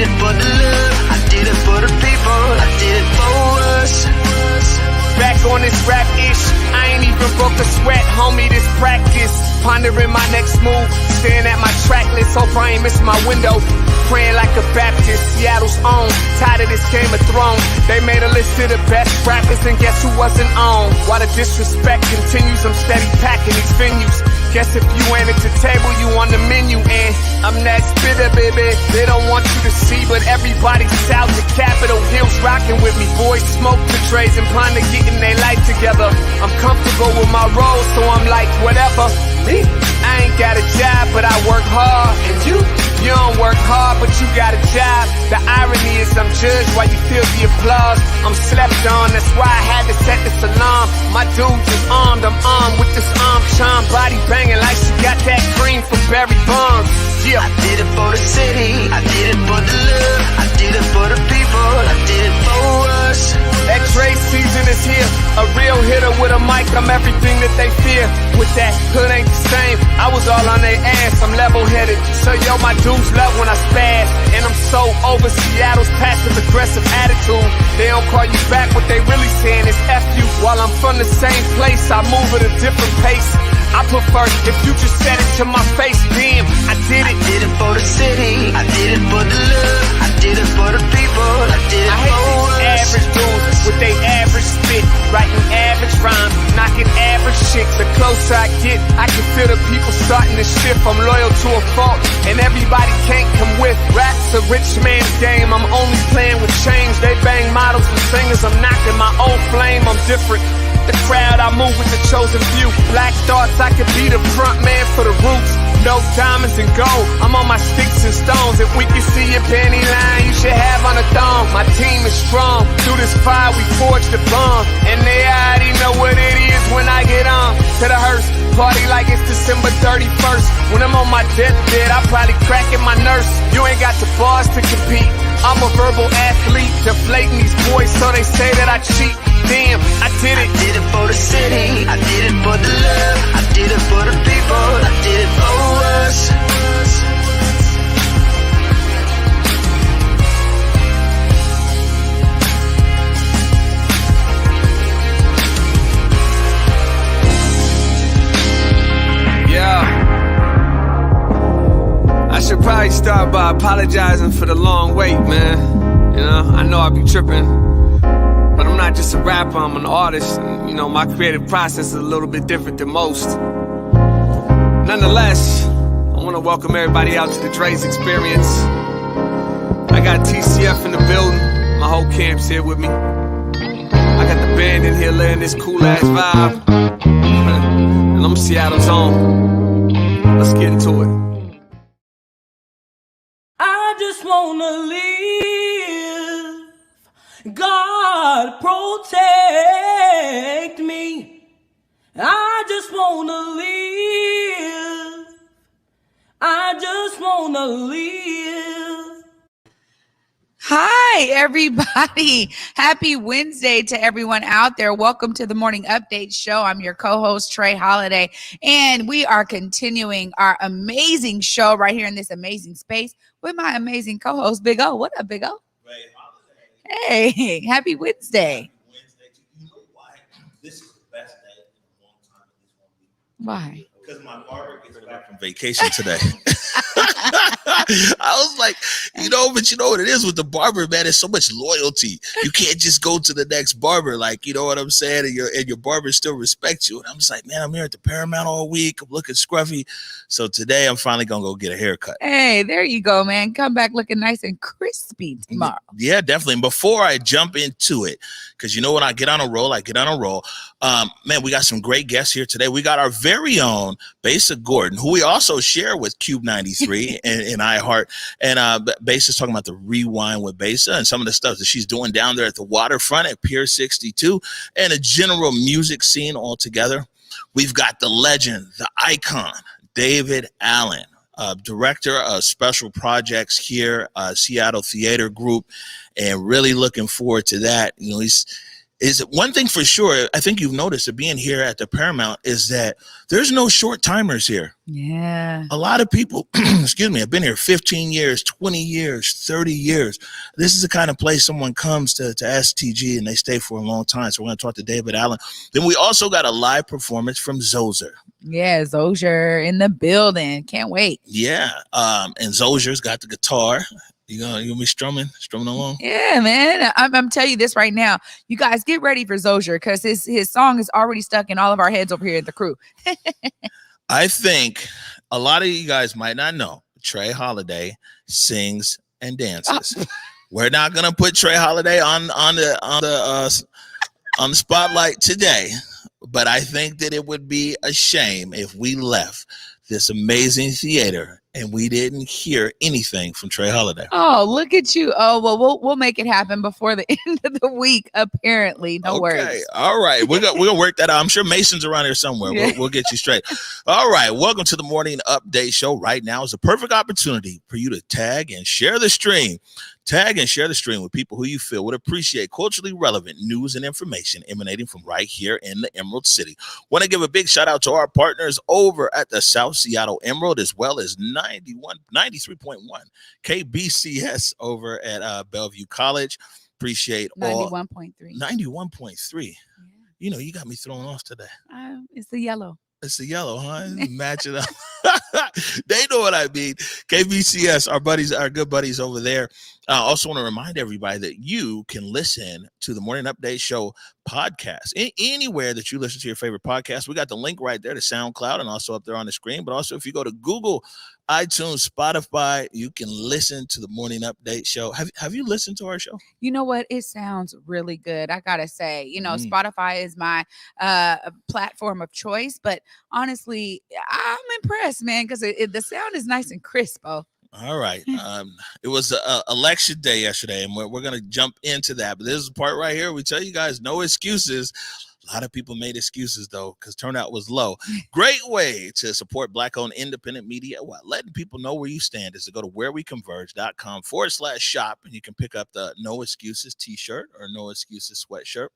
it for the love, I did it for the people, I did it for us. Back on this rap-ish, I ain't even broke a sweat, homie, this practice. Pondering my next move, staring at my track list, hope I ain't miss my window. Praying like a Baptist, Seattle's own, tired of this Game of Thrones. They made a list of the best rappers and guess who wasn't on? While the disrespect continues, I'm steady packing these venues. Guess if you ain't at the table, you on the menu, and I'm that spitter, baby. They don't want you to see, but everybody south of Capitol Hill's rocking with me. Boys smoke the trays and plan to getting their life together. I'm comfortable with my role, so I'm like, whatever. Me, I ain't got a job, but I work hard. And you don't work hard, but you got a job. The irony is I'm judged while you feel the applause. I'm slept on, that's why I had to set this alarm. My dudes is armed, I'm armed with this arm charm. Body banging like she got that cream from Barry Bonds. Yeah. I did it for the city, I did it for the love, I did it for the people, I did it for us. X-ray season is here, a real hitter with a mic, I'm everything that they fear. With that, hood ain't the same, I was all on their ass, I'm level-headed. So yo, my dudes love when I spaz, and I'm so over Seattle's passive-aggressive attitude. They don't call you back, what they really saying is F you. While I'm from the same place, I move at a different pace. I prefer if you just said it to my face, damn, I did it. I did it for the city, I did it for the love, I did it for the people, I did it for us. Average dudes with they average spit, writing average rhymes, knocking average chicks. The closer I get, I can feel the people starting to shift. I'm loyal to a fault, and everybody can't come with. Rap's a rich man's game, I'm only playing with change. They bang models and singers, I'm knocking my own flame, I'm different. The crowd, I move with the chosen few. Black thoughts, I could be the front man for the roots. No diamonds and gold, I'm on my sticks and stones. If we can see your panty line, you should have on a thong. My team is strong, through this fire we forged a bond. And they already know what it is when I get on to the hearse. Party like it's December 31st. When I'm on my deathbed, I probably cracking my nurse. You ain't got the bars to compete. I'm a verbal athlete, deflating these boys so they say that I cheat. Damn, I did it. I did it for the city, I did it for the love, I did it for the people, I did it for us. Yeah. I should probably start by apologizing for the long wait, man. You know, I know I be tripping. But I'm not just a rapper, I'm an artist. And, you know, my creative process is a little bit different than most. Nonetheless, I want to welcome everybody out to the Dre's Experience. I got TCF in the building. My whole camp's here with me. I got the band in here laying this cool-ass vibe. And I'm Seattle's own. Let's get into it. I just want to live. God protect me. I just wanna live. I just wanna live. Hi, everybody. Happy Wednesday to everyone out there. Welcome to the Morning Update Show. I'm your co-host, Trey Holiday, and we are continuing our amazing show right here in this amazing space with my amazing co-host, Big O. What up, Big O? Hey, happy Wednesday. You know why? This is the best day in a long time. Why? Because my barber gets back from vacation today. I was like, but you know what it is with the barber, man. There's so much loyalty. You can't just go to the next barber, like, you know what I'm saying? And your barber still respects you. And I'm just like, man, I'm here at the Paramount all week. I'm looking scruffy. So today I'm finally going to go get a haircut. Hey, there you go, man. Come back looking nice and crispy tomorrow. Yeah, definitely. And before I jump into it, because when I get on a roll, man, we got some great guests here today. We got our very own Besa Gordon, who we also share with KUBE 93 and iHeart. And Besa's talking about the Rewind with Besa and some of the stuff that she's doing down there at the waterfront at Pier 62 and a general music scene altogether. We've got the legend, the icon, David Allen, director of special projects here, Seattle Theater Group, and really looking forward to that. is one thing for sure. I think you've noticed that being here at the Paramount is that there's no short timers here. Yeah. A lot of people, excuse me, have been here 15 years, 20 years, 30 years. This is the kind of place someone comes to STG and they stay for a long time. So we're going to talk to David Allen. Then we also got a live performance from Zoser. Yeah, Zoser in the building. Can't wait. Yeah. And Zoser's got the guitar. You gonna be strumming along? Yeah, man. I'm telling you this right now. You guys get ready for Zoser because his song is already stuck in all of our heads over here at the crew. I think a lot of you guys might not know Trey Holiday sings and dances. We're not gonna put Trey Holiday on the spotlight today, but I think that it would be a shame if we left this amazing theater and we didn't hear anything from Trey Holiday. Oh, look at you. Oh, well, we'll make it happen before the end of the week, apparently. No worries. All right. We're gonna work that out. I'm sure Mason's around here somewhere. Yeah. We'll get you straight. All right. Welcome to the Morning Update Show. Right now is a perfect opportunity for you to tag and share the stream. Tag and share the stream with people who you feel would appreciate culturally relevant news and information emanating from right here in the Emerald City. Want to give a big shout out to our partners over at the South Seattle Emerald, as well as 93.1 KBCS over at Bellevue College. Appreciate 91.3. 91.3. Yeah. You know, you got me thrown off today. It's the yellow. It's the yellow, huh? Match it up. They know what I mean. KBCS, our good buddies over there. I also want to remind everybody that you can listen to the Morning Update Show podcast anywhere that you listen to your favorite podcast. We got the link right there to SoundCloud and also up there on the screen. But also, if you go to Google, iTunes, Spotify, you can listen to the Morning Update Show. Have you listened to our show? You know what? It sounds really good. I gotta say, Spotify is my platform of choice, but honestly, I'm impressed, man, because the sound is nice and crisp. Oh. All right. It was election day yesterday, and we're going to jump into that. But this is the part right here. We tell you guys no excuses. A lot of people made excuses, though, because turnout was low. Great way to support Black-owned independent media while letting people know where you stand is to go to whereweconverge.com/shop, and you can pick up the No Excuses t-shirt or No Excuses sweatshirt.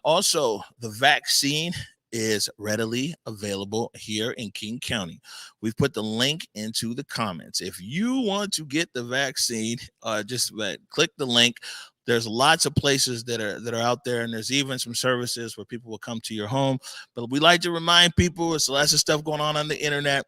Also, the vaccine is readily available here in King County. We've put the link into the comments. If you want to get the vaccine, just click the link. There's lots of places that are out there, and there's even some services where people will come to your home. But we like to remind people, it's lots of stuff going on the internet,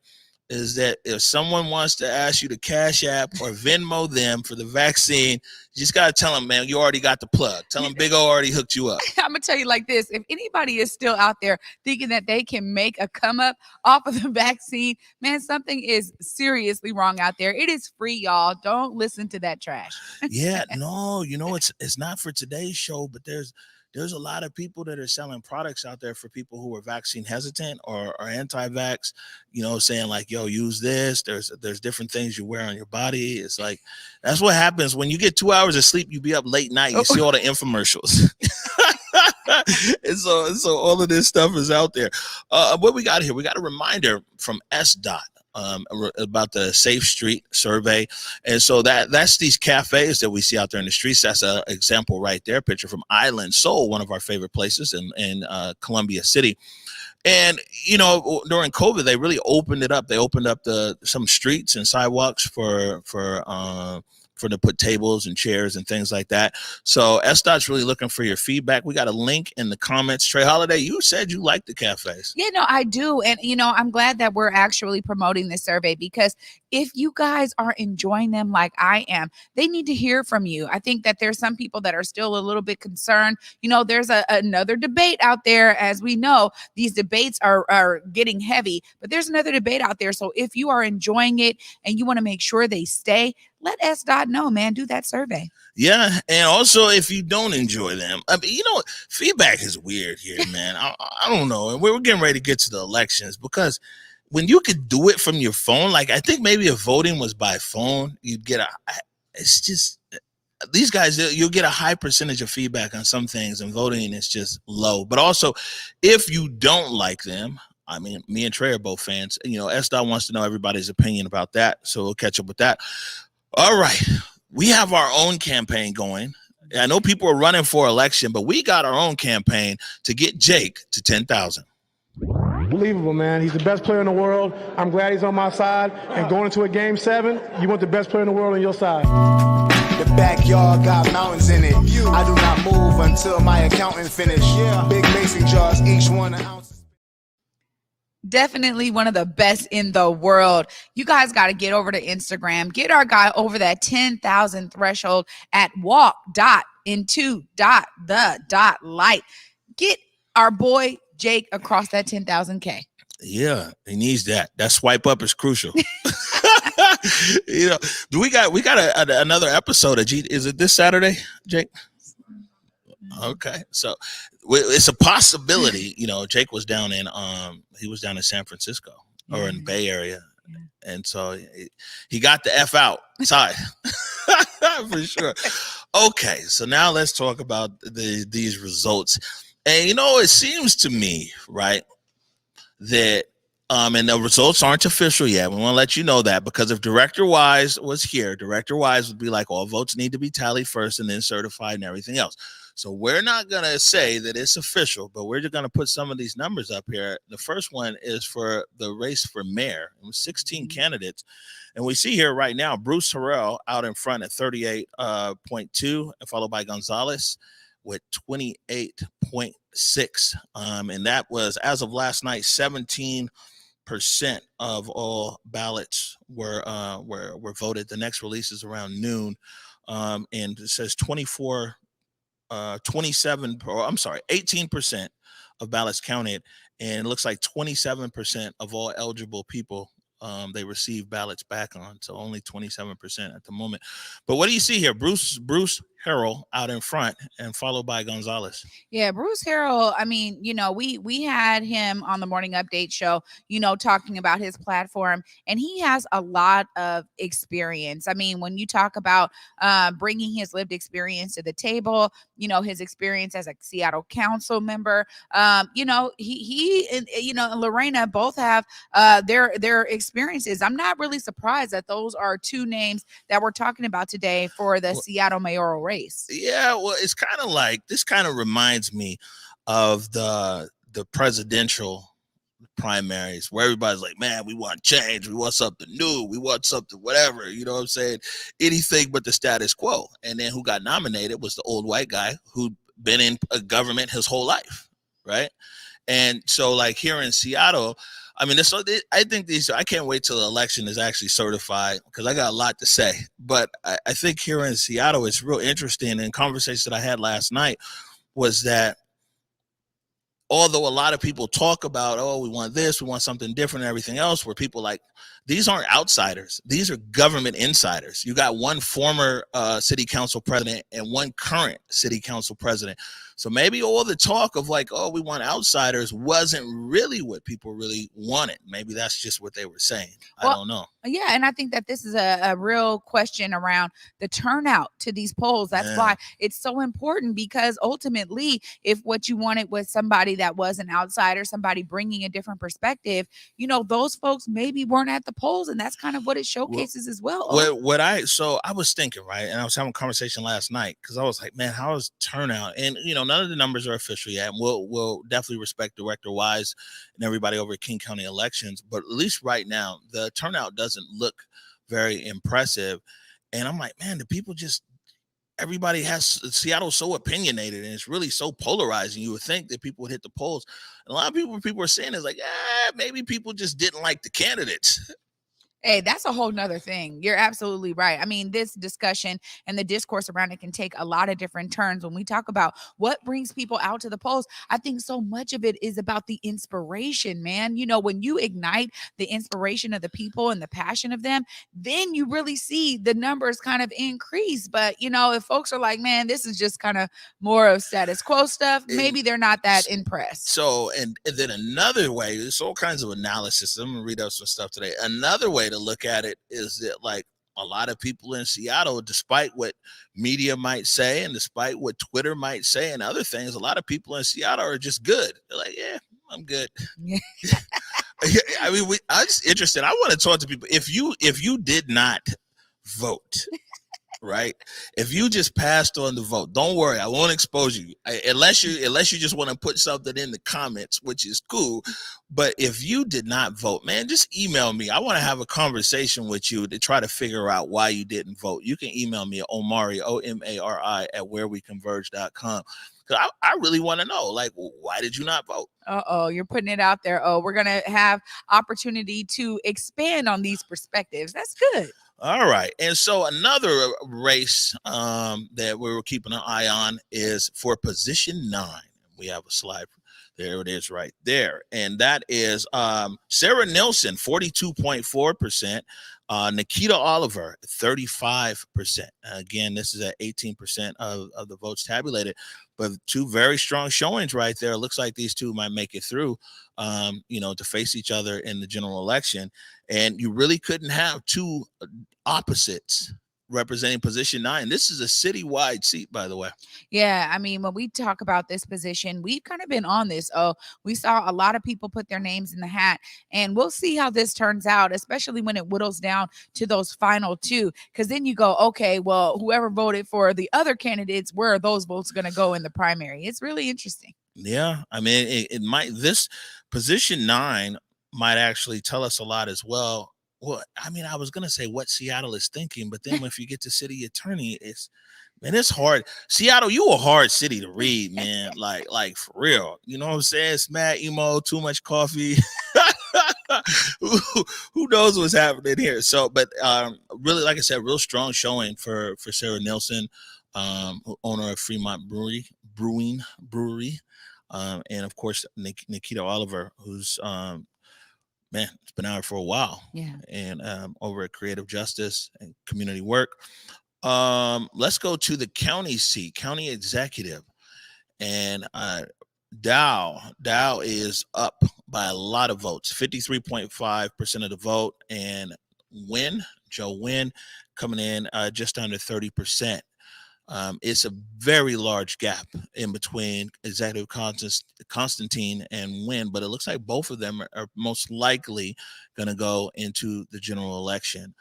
is that if someone wants to ask you to Cash App or Venmo them for the vaccine, you just got to tell them, man, you already got the plug. Tell them Big O already hooked you up. I'm going to tell you like this. If anybody is still out there thinking that they can make a come up off of the vaccine, man, something is seriously wrong out there. It is free, y'all. Don't listen to that trash. Yeah, no, it's not for today's show, but there's a lot of people that are selling products out there for people who are vaccine hesitant or anti-vax, saying like, yo, use this. There's different things you wear on your body. It's like, that's what happens when you get 2 hours of sleep, you be up late night, you see all the infomercials. and so all of this stuff is out there. What we got here, we got a reminder from SDOT. About the Safe Street survey. And so that's these cafes that we see out there in the streets. That's an example right there, picture from Island Soul, one of our favorite places in Columbia City. And, during COVID, they really opened it up. They opened up some streets and sidewalks for to put tables and chairs and things like that. So SDOT's really looking for your feedback. We got a link in the comments. Trey Holiday, you said you like the cafes. Yeah, no, I do. And, I'm glad that we're actually promoting this survey, because if you guys are enjoying them like I am, they need to hear from you. I think that there's some people that are still a little bit concerned. There's another debate out there. As we know, these debates are getting heavy, but there's another debate out there. So if you are enjoying it and you want to make sure they stay, let SDOT know, man. Do that survey. Yeah, and also if you don't enjoy them, feedback is weird here, man. I don't know, and we're getting ready to get to the elections, because when you could do it from your phone, like I think maybe if voting was by phone, you'd get it's just these guys, you'll get a high percentage of feedback on some things, and voting is just low. But also, if you don't like them, I mean, me and Trey are both fans. SDOT wants to know everybody's opinion about that, so we'll catch up with that. All right. We have our own campaign going. I know people are running for election, but we got our own campaign to get Jake to 10,000. Unbelievable, man. He's the best player in the world. I'm glad he's on my side. And going into a game 7, you want the best player in the world on your side. The backyard got mountains in it. I do not move until my accountant finish. Big mason jars, each one an ounce. Definitely one of the best in the world. You guys got to get over to Instagram. Get our guy over that 10,000 threshold at walk.into.the.light. Get our boy Jake across that 10,000K. Yeah, he needs that. That swipe up is crucial. You know, we got another episode of G. Is it this Saturday, Jake? Okay, so it's a possibility. You know, Jake was down in he was down in San Francisco or in the Bay Area, and so he got the F outside for sure. Okay, so now let's talk about these results. And you know, it seems to me, right, that and the results aren't official yet. We want to let you know that, because if Director Wise was here, Director Wise would be like, all votes need to be tallied first and then certified and everything else. So we're not going to say that it's official, but we're just going to put some of these numbers up here. The first one is for the race for mayor. It was 16 candidates. And we see here right now, Bruce Harrell out in front at 38.2, followed by Gonzalez with 28.6. And that was, as of last night, 17% of all ballots were voted. The next release is around noon. And it says 18% of ballots counted, and it looks like 27% of all eligible people they received ballots back on. So only 27% at the moment. But what do you see here? Bruce Harrell out in front, and followed by Gonzalez. Yeah, Bruce Harrell. I mean, you know, we had him on the morning update show, you know, talking about his platform, and he has a lot of experience. I mean, when you talk about bringing his lived experience to the table, you know, his experience as a Seattle council member, you know, he and, you know, and Lorena both have their experiences. I'm not really surprised that those are two names that we're talking about today for the Seattle mayoral race. Yeah, well, it's kind of like, this kind of reminds me of the presidential primaries, where everybody's like, man, we want change, we want something new, we want something whatever, you know what I'm saying, anything but the status quo. And then who got nominated was the old white guy who'd been in a government his whole life, right? And so like here in Seattle, I mean, I think I can't wait till the election is actually certified, because I got a lot to say. But I think here in Seattle, it's real interesting. And conversation that I had last night was that although a lot of people talk about, oh, we want this, we want something different and everything else, where people like, these aren't outsiders. These are government insiders. You got one former city council president and one current city council president. So maybe all the talk of like, oh, we want outsiders wasn't really what people really wanted. Maybe that's just what they were saying. I don't know. Yeah, and I think that this is a real question around the turnout to these polls. That's why it's so important, because ultimately, if what you wanted was somebody that was an outsider, somebody bringing a different perspective, you know, those folks maybe weren't at the polls, and that's kind of what it showcases as well. So I was thinking, right, and I was having a conversation last night, because I was like, man, how is turnout? And you know, none of the numbers are official yet. We'll definitely respect Director Wise and everybody over at King County Elections, but at least right now, the turnout doesn't look very impressive. And I'm like, man, the people just, everybody has, Seattle's so opinionated and it's really so polarizing. You would think that people would hit the polls. And a lot of people are saying is like, maybe people just didn't like the candidates. Hey, that's a whole nother thing. You're absolutely right. I mean, this discussion and the discourse around it can take a lot of different turns. When we talk about what brings people out to the polls, I think so much of it is about the inspiration, man. You know, when you ignite the inspiration of the people and the passion of them, then you really see the numbers kind of increase. But, you know, if folks are like, man, this is just kind of more of status quo stuff, maybe they're not that impressed. So, and then another way, there's all kinds of analysis. I'm going to read out some stuff today. Another way to look at it is that like a lot of people in Seattle, despite what media might say and despite what Twitter might say and other things, a lot of people in Seattle are just good. They're like, yeah, I'm good. I mean, I'm just interested. I want to talk to people. If you did not vote, right? If you just passed on the vote, don't worry, I won't expose you. Unless you just want to put something in the comments, which is cool. But if you did not vote, man, just email me. I want to have a conversation with you to try to figure out why you didn't vote. You can email me at Omari, OMARI at whereweconverge.com. Because I really want to know, like, why did you not vote? Uh-oh, you're putting it out there. Oh, we're going to have opportunity to expand on these perspectives. That's good. All right. And so another race that we were keeping an eye on is for position 9. We have a slide. There it is right there. And that is Sarah Nilsson, 42.4%. Nikita Oliver, 35%. Again, this is at 18% of the votes tabulated. But two very strong showings right there. It looks like these two might make it through, to face each other in the general election. And you really couldn't have two opposites representing position 9. This is a citywide seat, by the way. Yeah, I mean, when we talk about this position, we've kind of been on this. Oh, we saw a lot of people put their names in the hat, and we'll see how this turns out, especially when it whittles down to those final 2. Because then you go, okay, well, whoever voted for the other candidates, where are those votes going to go in the primary? It's really interesting. Yeah, I mean, it might, this position 9 might actually tell us a lot as well. Well, I mean, I was going to say what Seattle is thinking, but then if you get to city attorney, it's hard. Seattle, you a hard city to read, man. like for real. You know what I'm saying? It's mad emo, too much coffee. Who knows what's happening here? So, but really, like I said, real strong showing for Sarah Nilsson, owner of Fremont Brewing Brewery. And of course, Nikita Oliver, who's man, it's been out for a while. Yeah. And over at Creative Justice and Community Work. Let's go to the county seat, county executive. And Dow is up by a lot of votes, 53.5% of the vote. And Joe Wynn coming in just under 30%. It's a very large gap in between Executive Constantine and Wynn, but it looks like both of them are most likely going to go into the general election.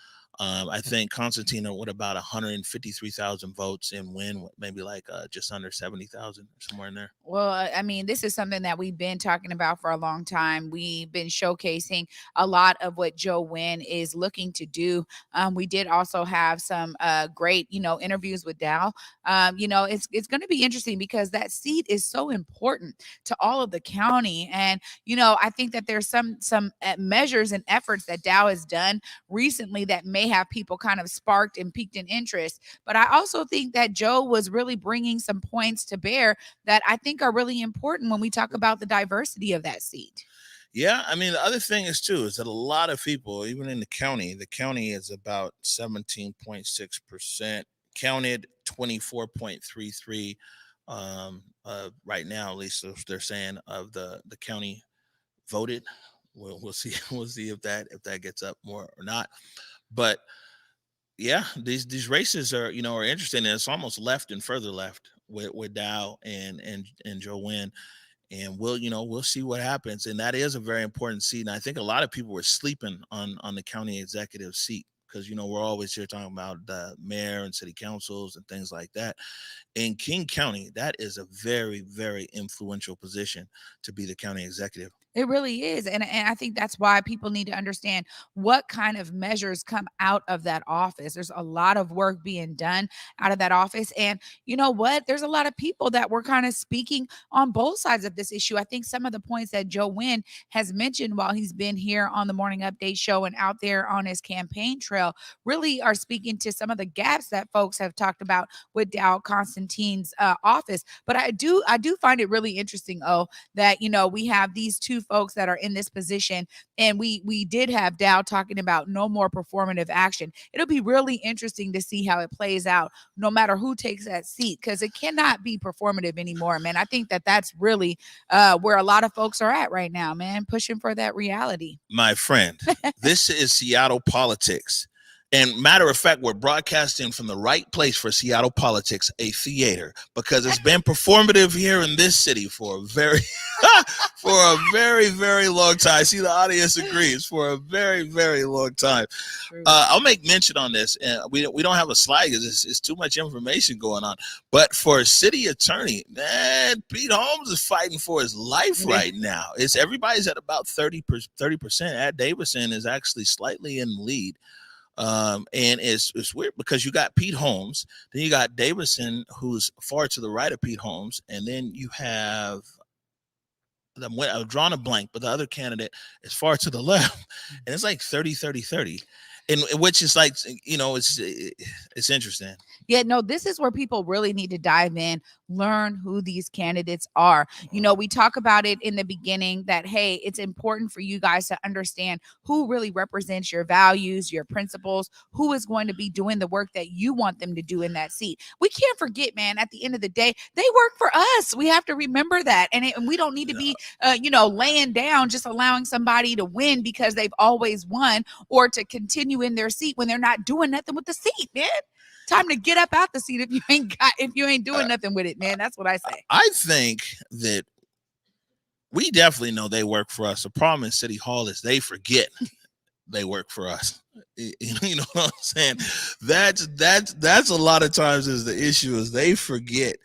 I think Constantine with about 153,000 votes and Wynn maybe like just under 70,000 somewhere in there. Well, I mean, this is something that we've been talking about for a long time. We've been showcasing a lot of what Joe Wynn is looking to do. We did also have some great, interviews with Dow. It's going to be interesting because that seat is so important to all of the county. And, I think that there's some measures and efforts that Dow has done recently that may have people kind of sparked and piqued in interest. But I also think that Joe was really bringing some points to bear that I think are really important when we talk about the diversity of that seat. Yeah, I mean, the other thing is that a lot of people, even in the county is about 17.6%, counted 24.33 right now, at least they're saying, of the county voted. We'll see if that gets up more or not. But yeah, these races are interesting, and it's almost left and further left with Dow and Joe Wynn. And we'll see what happens. And that is a very important seat. And I think a lot of people were sleeping on the county executive seat because, we're always here talking about the mayor and city councils and things like that. In King County, that is a very, very influential position to be the county executive. It really is. And I think that's why people need to understand what kind of measures come out of that office. There's a lot of work being done out of that office. And you know what? There's a lot of people that were kind of speaking on both sides of this issue. I think some of the points that Joe Wynn has mentioned while he's been here on the Morning Update show and out there on his campaign trail really are speaking to some of the gaps that folks have talked about with Dow Constantine's office. But I do find it really interesting, that, we have these two folks that are in this position, and we did have Dow talking about no more performative action. It'll be really interesting to see how it plays out no matter who takes that seat, because it cannot be performative anymore, man. I think that that's really where a lot of folks are at right now, man, pushing for that reality. My friend, this is Seattle politics. And matter of fact, we're broadcasting from the right place for Seattle politics, a theater, because it's been performative here in this city for a very, very long time. I see the audience agrees for a very, very long time. I'll make mention on this, and we don't have a slide because it's too much information going on. But for a city attorney, man, Pete Holmes is fighting for his life right now. Everybody's at about 30%. Ed Davison is actually slightly in the lead. And it's weird because you got Pete Holmes, then you got Davison, who's far to the right of Pete Holmes, and then you have I've drawn a blank, but the other candidate is far to the left, and it's like 30, and which is like, it's interesting. Yeah, no, this is where people really need to dive in, learn who these candidates are. We talk about it in the beginning that, hey, it's important for you guys to understand who really represents your values, your principles, who is going to be doing the work that you want them to do in that seat. We can't forget, man, at the end of the day, they work for us. We have to remember that. And we don't need to be, laying down, just allowing somebody to win because they've always won, or to continue in their seat when they're not doing nothing with the seat, man. Time to get up out the seat if you ain't doing nothing with it, man. That's what I say. I think that we definitely know they work for us. The problem in City Hall is they forget they work for us. You know what I'm saying? That's a lot of times is the issue, is they forget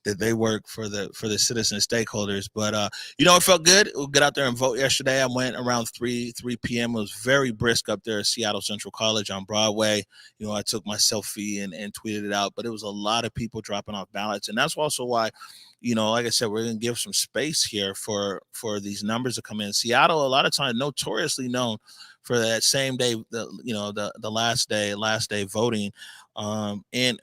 that they work for the citizen stakeholders. But it felt good. We'll get out there and vote yesterday. I went around 3 p.m. It was very brisk up there at Seattle Central College on Broadway. I took my selfie and tweeted it out, but it was a lot of people dropping off ballots. And that's also why, like I said, we're going to give some space here for these numbers to come in. Seattle, a lot of times, notoriously known for that same day, the last day voting. And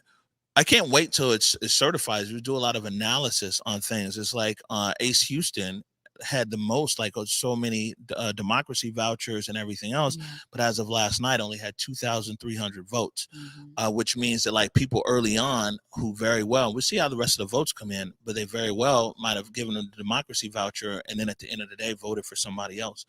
I can't wait till it's certified. We do a lot of analysis on things. It's like Ace Houston had the most, like so many democracy vouchers and everything else, but as of last night only had 2,300 votes, which means that like people early on who very well, we'll see how the rest of the votes come in, but they very well might have given them the democracy voucher and then at the end of the day voted for somebody else.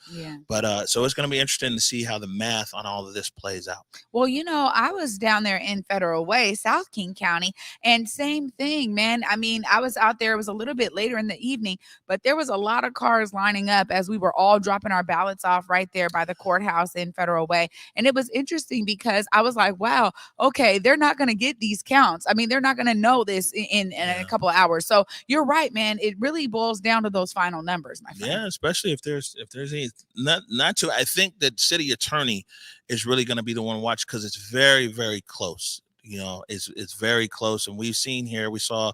But so it's going to be interesting to see how the math on all of this plays out. Well, I was down there in Federal Way, South King County, and same thing, man. I mean, I was out there, it was a little bit later in the evening, but there was a lot of cars lining up as we were all dropping our ballots off right there by the courthouse in Federal Way. And it was interesting because I was like, wow, okay, they're not going to get these counts. I mean, they're not going to know this in a couple of hours. So you're right, man. It really boils down to those final numbers, my friend. Yeah, especially if there's any, not to, I think that city attorney is really going to be the one to watch because it's very, very close. It's very close. And we saw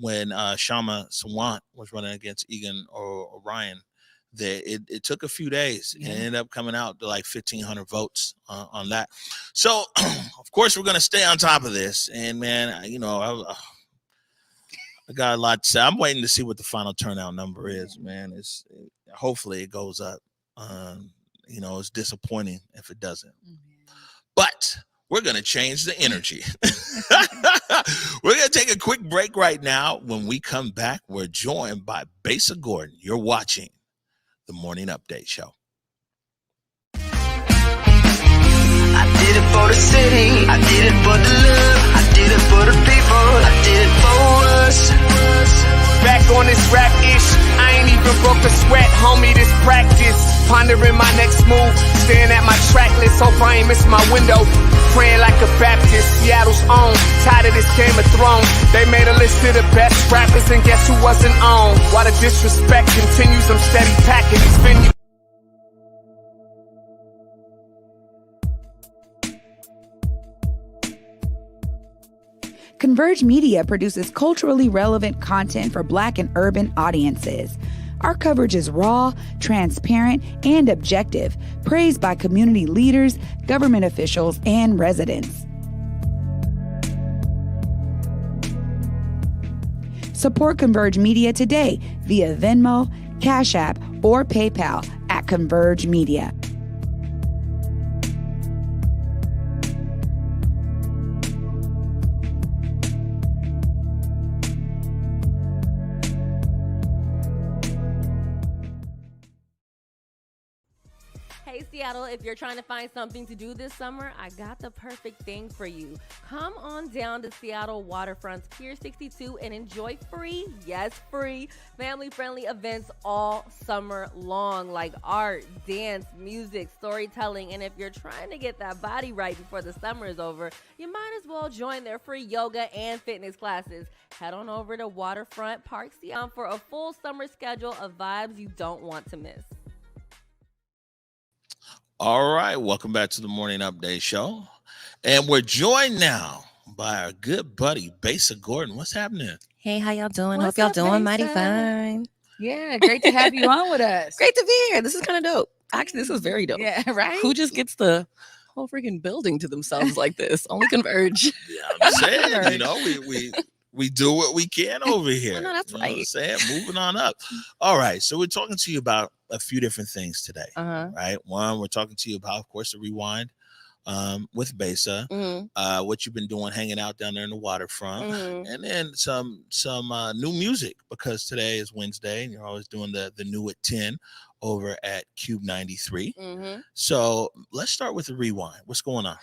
when Shama Sawant was running against Egan or Orion, that it took a few days and ended up coming out to like 1,500 votes on that. So, of course, we're going to stay on top of this. And, man, I got a lot to say. I'm waiting to see what the final turnout number is, man. Hopefully it goes up. It's disappointing if it doesn't. But we're going to change the energy. We're going to take a quick break right now. When we come back, we're joined by Besa Gordon. You're watching the Morning Update Show. I did it for the city. I did it for the love. I did it for the people. I did it for us. Back on this rap ish, I ain't even broke a sweat, homie, this practice. Pondering my next move, staring at my track list, hope I ain't miss my window. Praying like a Baptist, Seattle's own. Tired of this Game of Thrones. They made a list of the best rappers, and guess who wasn't on? While the disrespect continues, I'm steady packing these venues. Converge Media produces culturally relevant content for Black and urban audiences. Our coverage is raw, transparent, and objective, praised by community leaders, government officials, and residents. Support Converge Media today via Venmo, Cash App, or PayPal at Converge Media. Hey Seattle, if you're trying to find something to do this summer, I got the perfect thing for you. Come on down to Seattle Waterfront's Pier 62 and enjoy free, yes, free, family-friendly events all summer long, like art, dance, music, storytelling. And if you're trying to get that body right before the summer is over, you might as well join their free yoga and fitness classes. Head on over to Waterfront Park Seattle for a full summer schedule of vibes you don't want to miss. All right, welcome back to the Morning Update Show. And we're joined now by our good buddy, Besa Gordon. What's happening? Hey, how y'all doing? What's Hope y'all up, doing mighty Besa? fine. Yeah, great to have you on with us. Great to be here. This is kind of dope. Actually, this is very dope. Yeah, right? Who just gets the whole freaking building to themselves like this? Only Converge. Yeah, I'm saying, you know, we do what we can over here. I know, that's You know what I'm right. saying? Moving on up. All right, so we're talking to you about a few different things today, Uh-huh. right? One, we're talking to you about, of course, the rewind with Besa, Mm-hmm. what you've been doing, hanging out down there in the waterfront, Mm-hmm. and then some new music, because today is Wednesday and you're always doing the new at 10 over at KUBE 93. Mm-hmm. So let's start with the rewind. What's going on?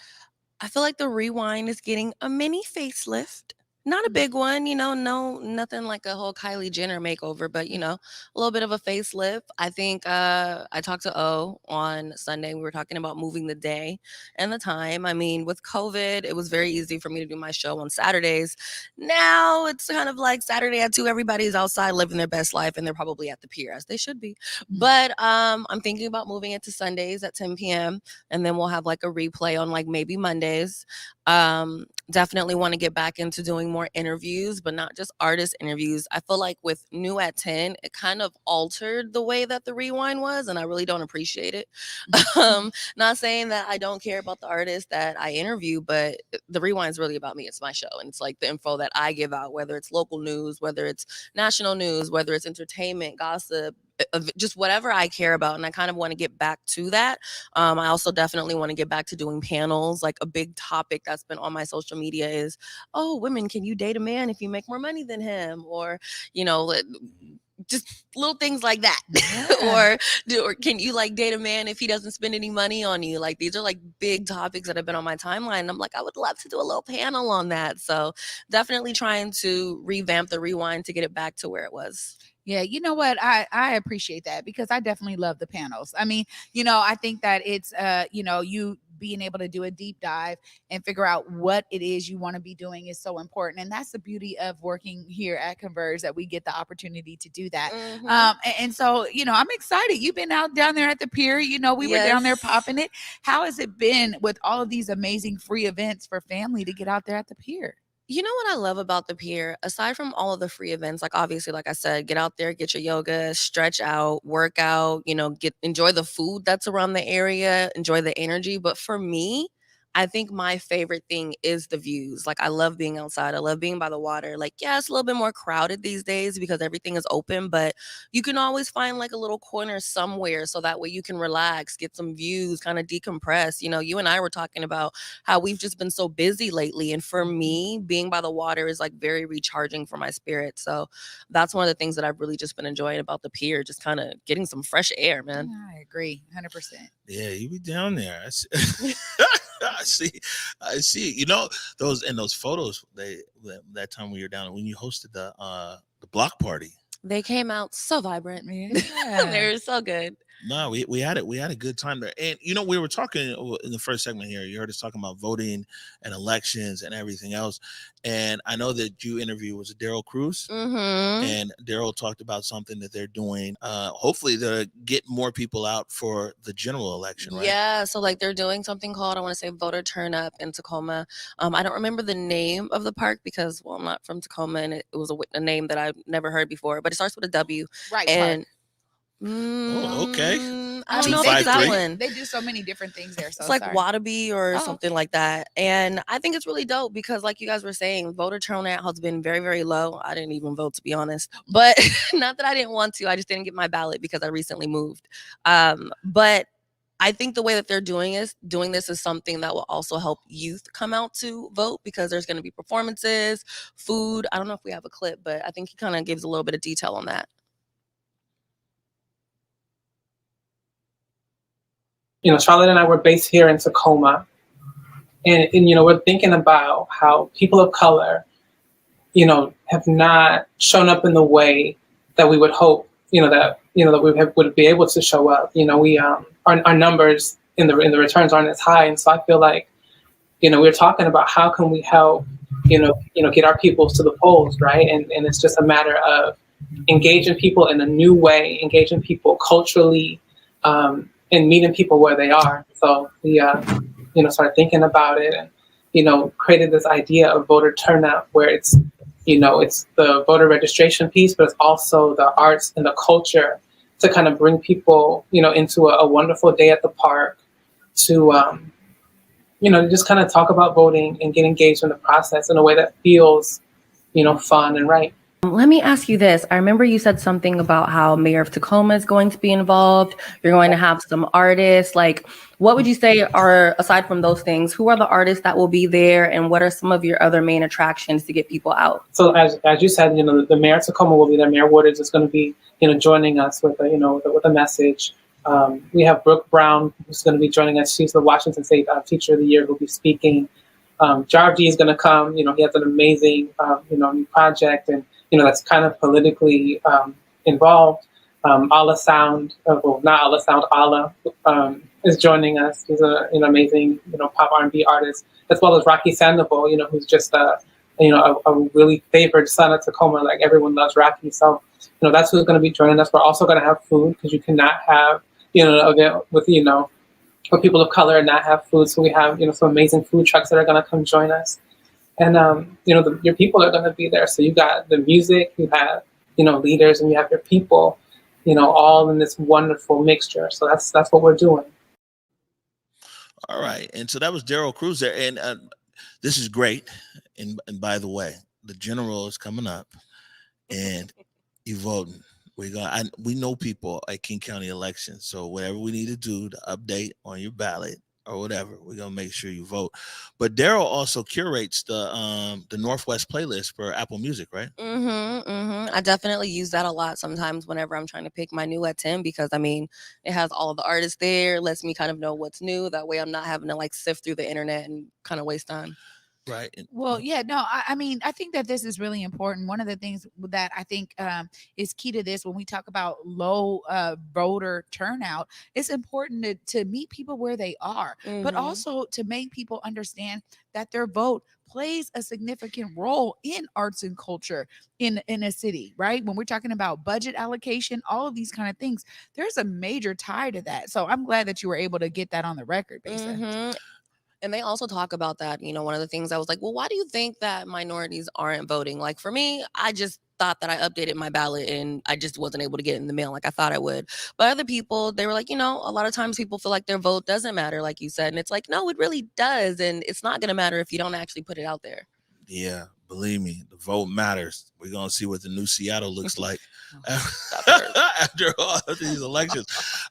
I feel like the rewind is getting a mini facelift. Not a big one, nothing like a whole Kylie Jenner makeover, but a little bit of a facelift. I think I talked to O on Sunday. We were talking about moving the day and the time. I mean, with COVID, it was very easy for me to do my show on Saturdays. Now it's kind of like Saturday at 2, everybody's outside living their best life and they're probably at the pier, as they should be. But I'm thinking about moving it to Sundays at 10 p.m. and then we'll have like a replay on like maybe Mondays. Definitely want to get back into doing more interviews, but not just artist interviews. I feel like with New at 10, it kind of altered the way that the rewind was, and I really don't appreciate it. Not saying that I don't care about the artists that I interview, but the rewind is really about me. It's my show, and it's like the info that I give out, whether it's local news, whether it's national news, whether it's entertainment, gossip, just whatever I care about. And I kind of want to get back to that. I also definitely want to get back to doing panels. Like a big topic that's been on my social media is, oh, women, can you date a man if you make more money than him? Or, just little things like that. Yeah. or can you like date a man if he doesn't spend any money on you? Like these are like big topics that have been on my timeline. And I'm like, I would love to do a little panel on that. So definitely trying to revamp the rewind to get it back to where it was. Yeah, you know what? I appreciate that because I definitely love the panels. I mean, I think that it's you being able to do a deep dive and figure out what it is you want to be doing is so important. And that's the beauty of working here at Converge, that we get the opportunity to do that. And so, I'm excited. You've been out down there at the pier, we were down there popping it. How has it been with all of these amazing free events for family to get out there at the pier? You know what I love about the pier, aside from all of the free events, like obviously, like I said, get out there, get your yoga, stretch out, work out, enjoy the food that's around the area, enjoy the energy. But for me, I think my favorite thing is the views. Like I love being outside. I love being by the water. Like, yeah, it's a little bit more crowded these days because everything is open, but you can always find like a little corner somewhere so that way you can relax, get some views, kind of decompress. You and I were talking about how we've just been so busy lately. And for me, being by the water is like very recharging for my spirit. So that's one of the things that I've really just been enjoying about the pier, just kind of getting some fresh air, man. I agree 100%. Yeah, you be down there. I see. Those photos that time we were down when you hosted the block party. They came out so vibrant. Yeah. They were so good. No, we had a good time there. And we were talking in the first segment here. You heard us talking about voting and elections and everything else. And I know that you interviewed was Daryl Cruz, and Daryl talked about something that they're doing. Hopefully to get more people out for the general election, right? Yeah, so like they're doing something called, I want to say, voter turn up in Tacoma. I don't remember the name of the park because, well, I'm not from Tacoma, and it was a name that I've never heard before. But it starts with a W. Right. And okay. I don't know if it's that one. They do so many different things there. So it's like sorry. Waterby or something like that. And I think it's really dope because, like you guys were saying, voter turnout has been very, very low. I didn't even vote, to be honest. But not that I didn't want to. I just didn't get my ballot because I recently moved. But I think the way that they're doing this is something that will also help youth come out to vote because there's going to be performances, food. I don't know if we have a clip, but I think he kind of gives a little bit of detail on that. Charlotte and I were based here in Tacoma. And we're thinking about how people of color, have not shown up in the way that we would hope, that we would be able to show up. We our numbers in the returns aren't as high, and so I feel like, we're talking about how can we help, get our people to the polls, right? And it's just a matter of engaging people in a new way, engaging people culturally, and meeting people where they are. So we, started thinking about it and, created this idea of voter turnout where it's the voter registration piece, but it's also the arts and the culture to kind of bring people, into a wonderful day at the park to, just kind of talk about voting and get engaged in the process in a way that feels, fun and right. Let me ask you this. I remember you said something about how Mayor of Tacoma is going to be involved. You're going to have some artists. Like, what would you say are, aside from those things, who are the artists that will be there, and what are some of your other main attractions to get people out? So as you said, the Mayor of Tacoma will be there. Mayor Waters is going to be, joining us with a message. We have Brooke Brown, who's going to be joining us. She's the Washington State Teacher of the Year, who'll be speaking. Jarvie is going to come. He has an amazing, new project, and that's kind of politically involved. Allah Sound, well, not Allah Sound, Allah is joining us. He's an amazing, pop R&B artist, as well as Rocky Sandoval, who's just a really favored son of Tacoma. Like, everyone loves Rocky. So, that's who's going to be joining us. We're also going to have food, because you cannot have, an event with, for people of color and not have food. So we have, some amazing food trucks that are going to come join us. And, your people are going to be there. So you got the music, you have, leaders, and you have your people, all in this wonderful mixture. So that's what we're doing. All right. And so that was Daryl Cruz there. And this is great. And by the way, the general is coming up and you voting. We know people at King County elections. So whatever we need to do to update on your ballot or whatever, we're gonna make sure you vote. But Daryl also curates the Northwest playlist for Apple Music, right? I definitely use that a lot sometimes whenever I'm trying to pick my new at 10, because it has all of the artists there, lets me kind of know what's new. That way I'm not having to like sift through the internet and kind of waste time. Right. Well, yeah, no, I think that this is really important. One of the things that I think is key to this, when we talk about low voter turnout, it's important to meet people where they are, but also to make people understand that their vote plays a significant role in arts and culture in a city, right? When we're talking about budget allocation, all of these kind of things, there's a major tie to that. So I'm glad that you were able to get that on the record, Besa. And they also talk about that, one of the things I was like, well, why do you think that minorities aren't voting? Like, for me, I just thought that I updated my ballot and I just wasn't able to get it in the mail like I thought I would. But other people, they were like, a lot of times people feel like their vote doesn't matter, like you said. And it's like, no, it really does. And it's not going to matter if you don't actually put it out there. Yeah, believe me, the vote matters. We're going to see what the new Seattle looks like after all of these elections.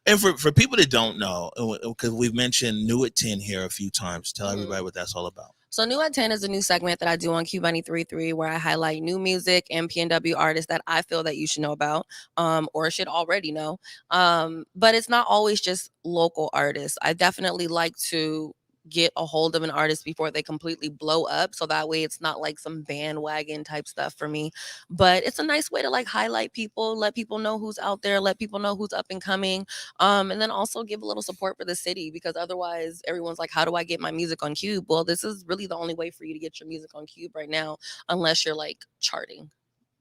And for people that don't know, because we've mentioned New at 10 here a few times, tell everybody what that's all about. So New at 10 is a new segment that I do on KUBE 93.3 where I highlight new music and PNW artists that I feel that you should know about or should already know. But it's not always just local artists. I definitely like to get a hold of an artist before they completely blow up, so that way it's not like some bandwagon type stuff for me, but it's a nice way to like highlight people, let people know who's out there, let people know who's up and coming, and then also give a little support for the city, because otherwise everyone's like, how do I get my music on KUBE? Well, this is really the only way for you to get your music on KUBE right now, unless you're like charting.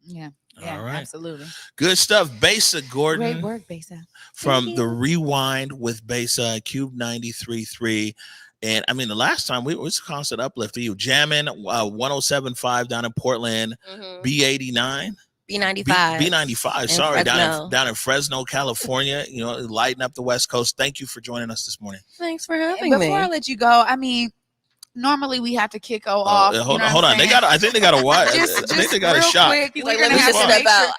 Yeah, all right, absolutely. Good stuff. Besa Gordon. Great work, Besa. From the Rewind with Besa, KUBE 93.3. And the last time it was a constant uplift for you. Jamming 107.5 down in Portland, B89. B95. B95, sorry, down in Fresno, California, lighting up the West Coast. Thank you for joining us this morning. Thanks for having me. Before I let you go, normally we have to kick off. Hold on. I think they got a what? I think they got a shot. Quick, we're gonna have to step out.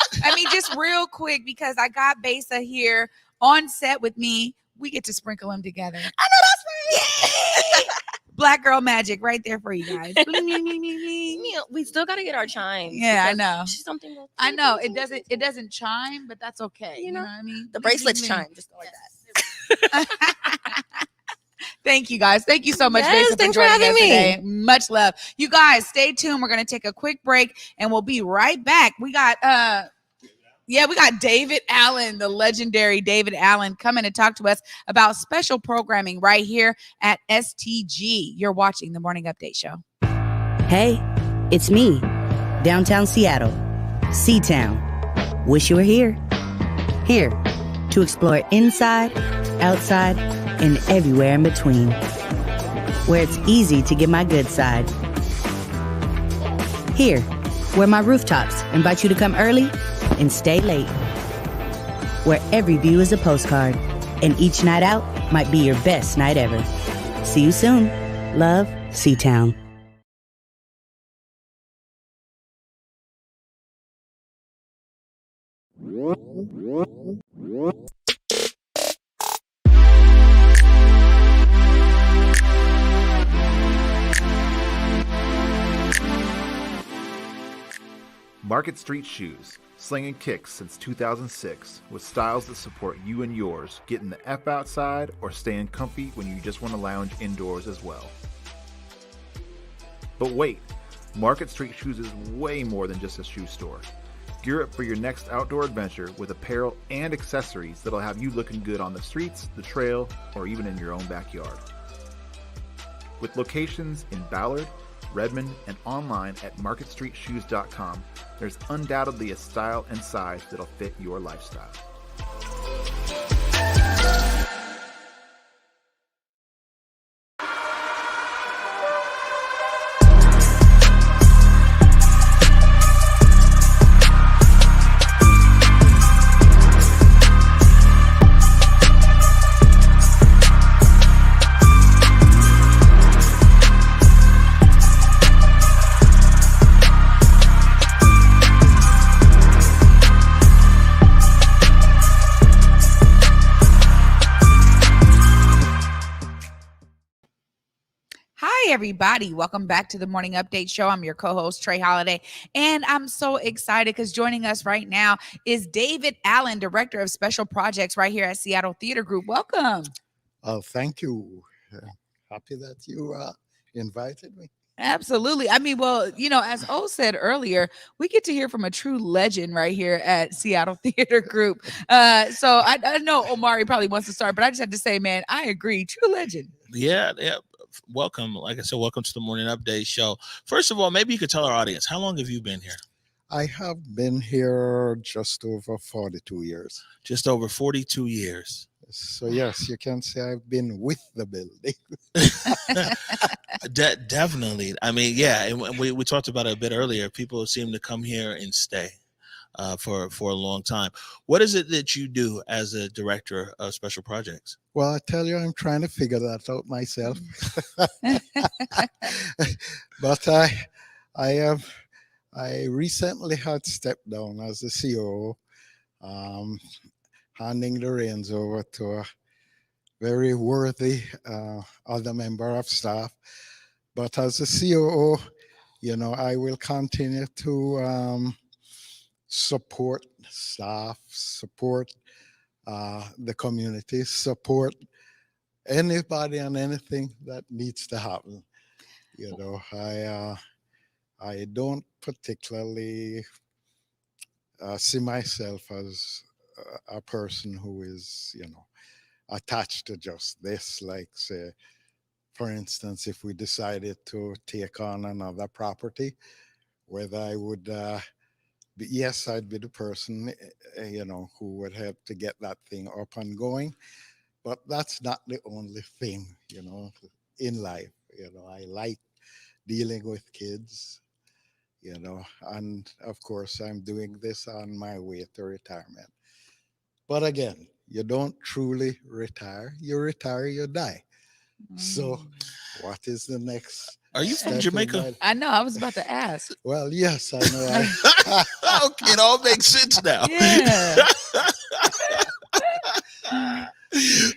Just real quick, because I got Besa here on set with me. We get to sprinkle them together. I know that's right. Black girl magic right there for you guys. We still got to get our chimes. Yeah, I know. Something I know it doesn't chime, but that's okay. You know what I mean? The bracelets chime, just like that. Thank you, guys. Thank you so much, Yes, Besa, for thanks for joining having us me. today. Much love. You guys, stay tuned. We're going to take a quick break, and we'll be right back. We got David Allen, the legendary David Allen, coming to talk to us about special programming right here at STG. You're watching the Morning Update Show. Hey, it's me, downtown Seattle, C-Town. Wish you were here. Here to explore inside, outside, and everywhere in between. Where it's easy to get my good side. Here, where my rooftops invite you to come early and stay late. Where every view is a postcard, and each night out might be your best night ever. See you soon. Love, C-Town. Market Street Shoes, slinging kicks since 2006, with styles that support you and yours, getting the F outside or staying comfy when you just want to lounge indoors as well. But wait, Market Street Shoes is way more than just a shoe store. Gear up for your next outdoor adventure with apparel and accessories that'll have you looking good on the streets, the trail, or even in your own backyard. With locations in Ballard, Redmond, and online at marketstreetshoes.com, there's undoubtedly a style and size that'll fit your lifestyle. Hi, everybody. Welcome back to the Morning Update Show. I'm your co-host, Trey Holiday, and I'm so excited because joining us right now is David Allen, Director of Special Projects right here at Seattle Theater Group. Welcome. Oh, thank you. Happy that you invited me. Absolutely. I mean, well, you know, as O said earlier, we get to hear from a true legend right here at Seattle Theater Group. So I know Omari probably wants to start, but I just have to say, man, I agree. True legend. Yeah. Welcome. Like I said, welcome to the Morning Update Show. First of all, maybe you could tell our audience, how long have you been here? I have been here just over 42 years. Just over 42 years. So yes, you can say I've been with the building. Definitely. I mean, yeah, and we talked about it a bit earlier. People seem to come here and stay for a long time. What is it that you do as a director of special projects? Well, I tell you, I'm trying to figure that out myself. But I recently had stepped down as the COO, handing the reins over to a very worthy other member of staff. But as a COO, you know, I will continue to support staff, support the community, support anybody and anything that needs to happen. You know, I don't particularly see myself as a person who is, you know, attached to just this. Like, say, for instance, if we decided to take on another property, whether I would yes, I'd be the person, you know, who would have to get that thing up and going. But that's not the only thing, you know, in life. You know, I like dealing with kids, you know, and of course, I'm doing this on my way to retirement. But again, you don't truly retire. You retire, you die. So what is the next? Are you from Jamaica? I know. I was about to ask. Well, yes, I know. Okay, it all makes sense now. Yeah.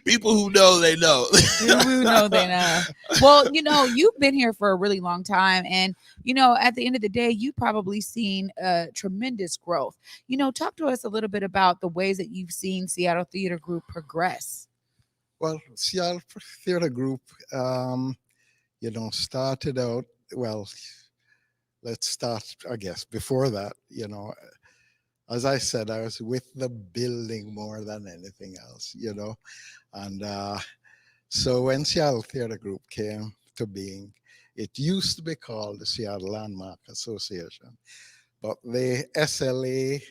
People who know, they know. People who know, they know. Well, you know, you've been here for a really long time. And, you know, at the end of the day, you've probably seen tremendous growth. You know, talk to us a little bit about the ways that you've seen Seattle Theater Group progress. Well, Seattle Theater Group, started out, well, let's start, I guess, before that, as I said, I was with the building more than anything else, and so when Seattle Theater Group came to being, it used to be called the Seattle Landmark Association, but the SLA,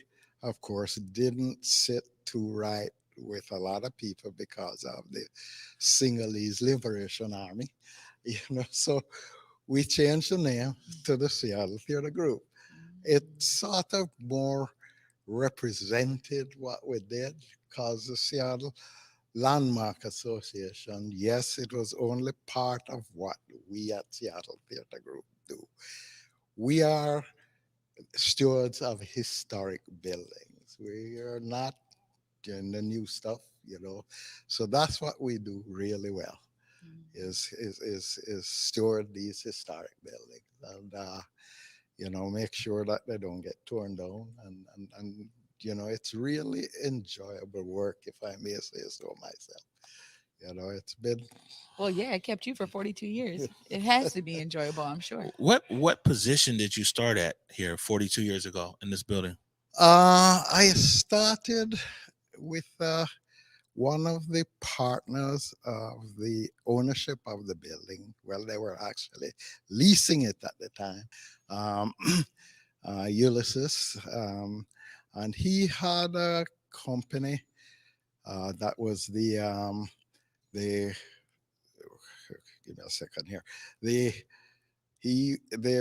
of course, didn't sit too right with a lot of people because of the Sinhalese Liberation Army, so we changed the name to the Seattle Theater Group. It sort of more represented what we did because the Seattle Landmark Association, yes, it was only part of what we at Seattle Theater Group do. We are stewards of historic buildings. We are not in the new stuff, So that's what we do really well. Is steward these historic buildings and make sure that they don't get torn down and it's really enjoyable work, if I may say so myself. It's been Well, yeah, it kept you for 42 years. It has to be enjoyable, I'm sure. What position did you start at here 42 years ago in this building? I started with one of the partners of the ownership of the building. Well, they were actually leasing it at the time, Ulysses, and he had a company that was the give me a second here. They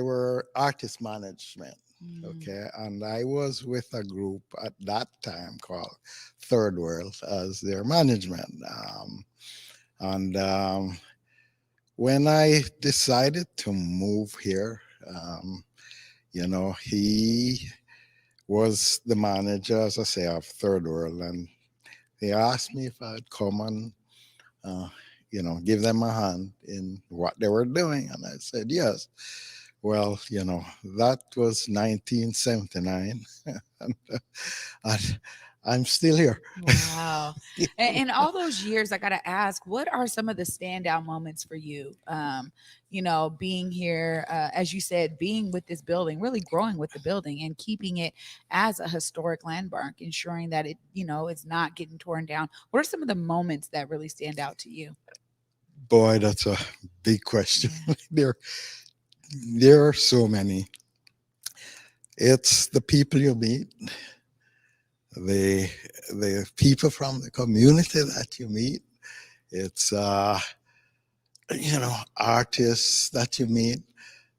were artist management. Okay, and I was with a group at that time called Third World as their management. And when I decided to move here, he was the manager, as I say, of Third World, and he asked me if I'd come and give them a hand in what they were doing, and I said yes. Well, that was 1979, and I'm still here. Wow. And all those years, I got to ask, what are some of the standout moments for you? Being here, as you said, being with this building, really growing with the building and keeping it as a historic landmark, ensuring that it, it's not getting torn down. What are some of the moments that really stand out to you? Boy, that's a big question. There are so many. It's the people you meet, the people from the community that you meet. It's artists that you meet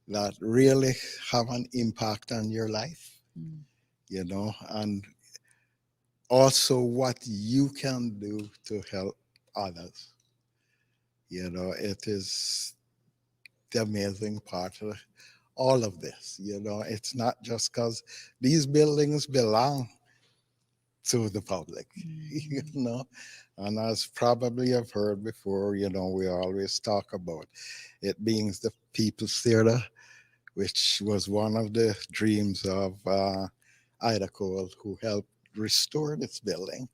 that really have an impact on your life. And also what you can do to help others. It is the amazing part of all of this. It's not just because these buildings belong to the public, and as probably I've heard before, we always talk about it being the People's Theater, which was one of the dreams of Ida Cole, who helped restore this building,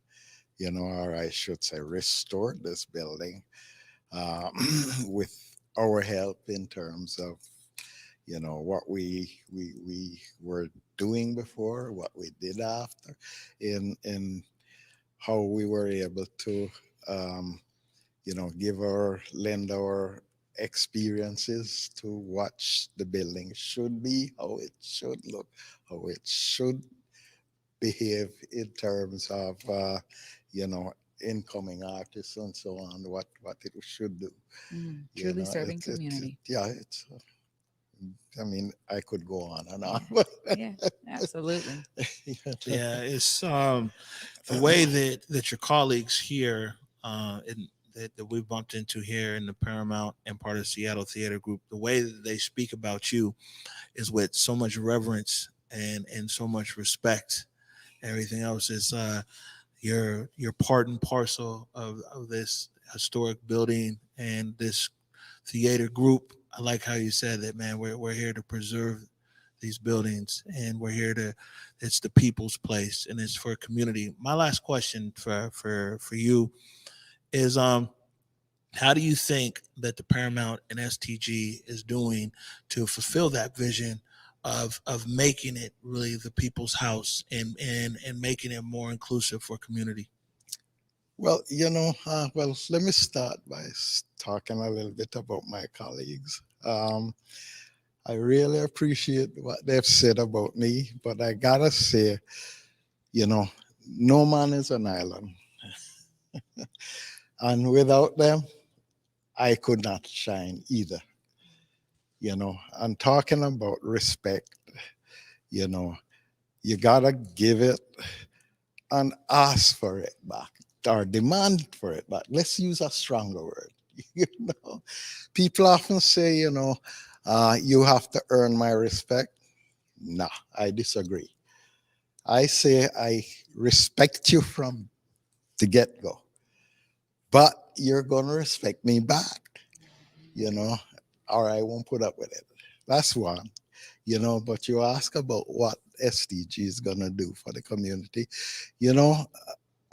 or I should say restored this building with our help in terms of what we were doing before, what we did after, in how we were able to lend our experiences to what the building should be, how it should look, how it should behave in terms of incoming artists and so on, what it should do. Truly serving community. It's I could go on and on. Yeah, absolutely. Yeah, it's the way that your colleagues here that we've bumped into here in the Paramount and part of Seattle Theater Group, the way that they speak about you is with so much reverence and so much respect. Everything else is you're part and parcel of this historic building and this theater group. I like how you said that, man. We're here to preserve these buildings, and we're here to. It's the people's place, and it's for community. My last question for you is How do you think that the Paramount and STG is doing to fulfill that vision of making it really the people's house and making it more inclusive for community? Well, let me start by talking a little bit about my colleagues. I really appreciate what they've said about me, but I gotta say, no man is an island. And without them, I could not shine either. And talking about respect, you gotta give it and ask for it back or demand for it back. Let's use a stronger word. People often say, you have to earn my respect. No, I disagree. I say I respect you from the get-go, but you're going to respect me back, or I won't put up with it. That's one, but you ask about what STG is going to do for the community.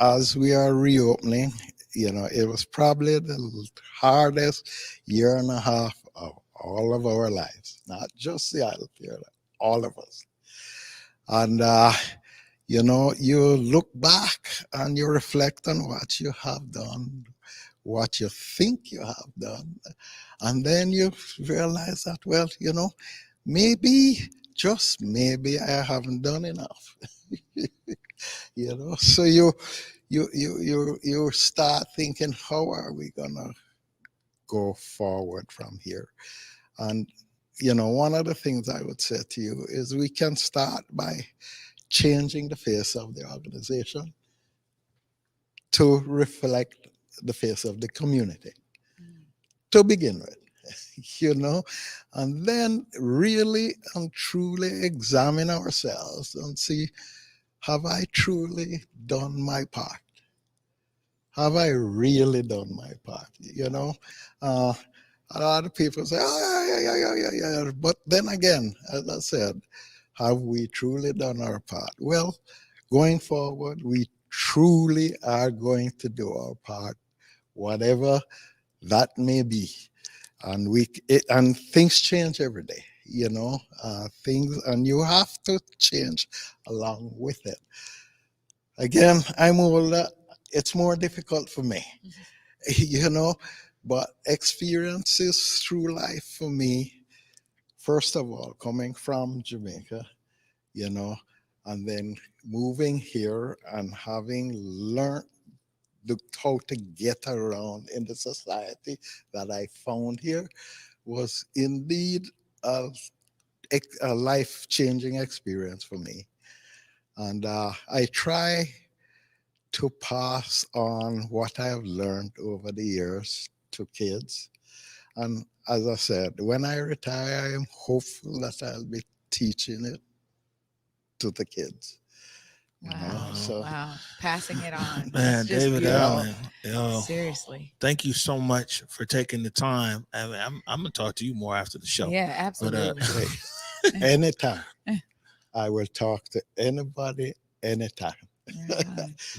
As we are reopening, it was probably the hardest year and a half of all of our lives, not just the idle period, all of us. And, you look back and you reflect on what you have done, what you think you have done, and then you realize that, well, maybe, just maybe I haven't done enough. So you start thinking, how are we gonna go forward from here? And one of the things I would say to you is we can start by changing the face of the organization to reflect the face of the community to begin with, and then really and truly examine ourselves and see, have I truly done my part? Have I really done my part? A lot of people say, yeah. But then again, as I said, have we truly done our part? Well, going forward, we truly are going to do our part, whatever that may be. And and things change every day, things, and you have to change along with it. Again, I'm older, it's more difficult for me, but experiences through life for me, first of all, coming from Jamaica, and then moving here and having learned how to get around in the society that I found here was indeed a life-changing experience for me. And I try to pass on what I have learned over the years to kids. And as I said, when I retire, I am hopeful that I'll be teaching it to the kids. Wow. Passing it on. Man, David Allen. Seriously. Thank you so much for taking the time. I mean, I'm going to talk to you more after the show. Yeah, absolutely. But, anytime. I will talk to anybody anytime.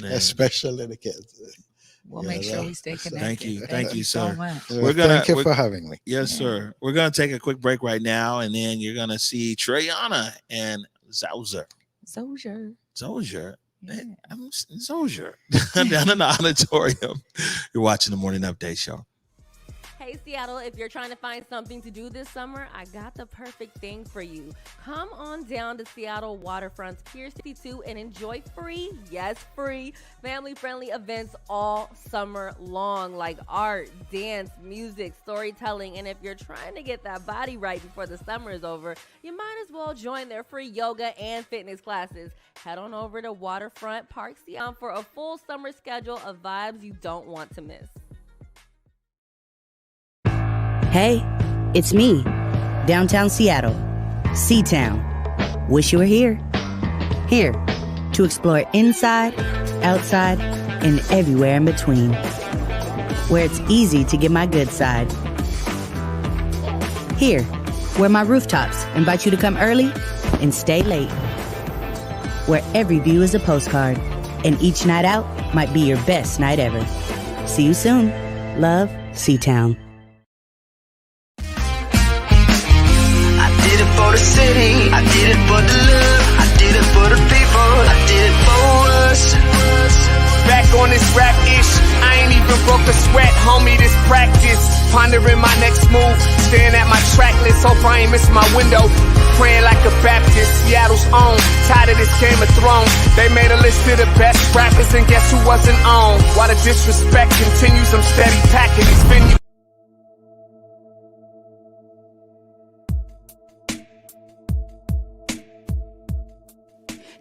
Especially the kids. We'll make sure we stay connected. Thank you, sir. So much. Thank you for having me. Yes, sir. We're going to take a quick break right now, and then you're going to see Treyana and Zoser. Zoser. Yeah. I'm Zoser. Down in the auditorium. You're watching the Morning Update Show. Hey, Seattle, if you're trying to find something to do this summer, I got the perfect thing for you. Come on down to Seattle Waterfront's Pier 62 and enjoy free, family-friendly events all summer long, like art, dance, music, storytelling. And if you're trying to get that body right before the summer is over, you might as well join their free yoga and fitness classes. Head on over to Waterfront Park Seattle for a full summer schedule of vibes you don't want to miss. Hey, it's me, downtown Seattle, C-Town. Wish you were here. Here to explore inside, outside, and everywhere in between. Where it's easy to get my good side. Here, where my rooftops invite you to come early and stay late. Where every view is a postcard, and each night out might be your best night ever. See you soon. Love, C-Town. I did it for the city, I did it for the love, I did it for the people, I did it for us. Back on this rap ish, I ain't even broke a sweat, homie, this practice. Pondering my next move, staring at my track list, hope I ain't miss my window. Praying like a Baptist, Seattle's own, tired of this Game of Thrones. They made a list of the best rappers and guess who wasn't on? While the disrespect continues, I'm steady packing these venues.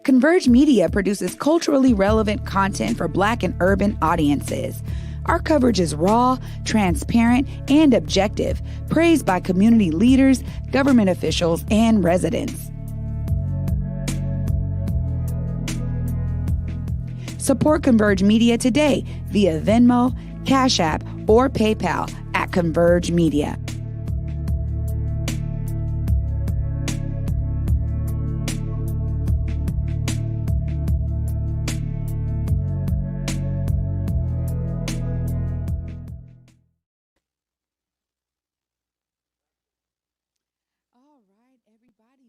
Converge Media produces culturally relevant content for Black and urban audiences. Our coverage is raw, transparent, and objective, praised by community leaders, government officials, and residents. Support Converge Media today via Venmo, Cash App, or PayPal at Converge Media.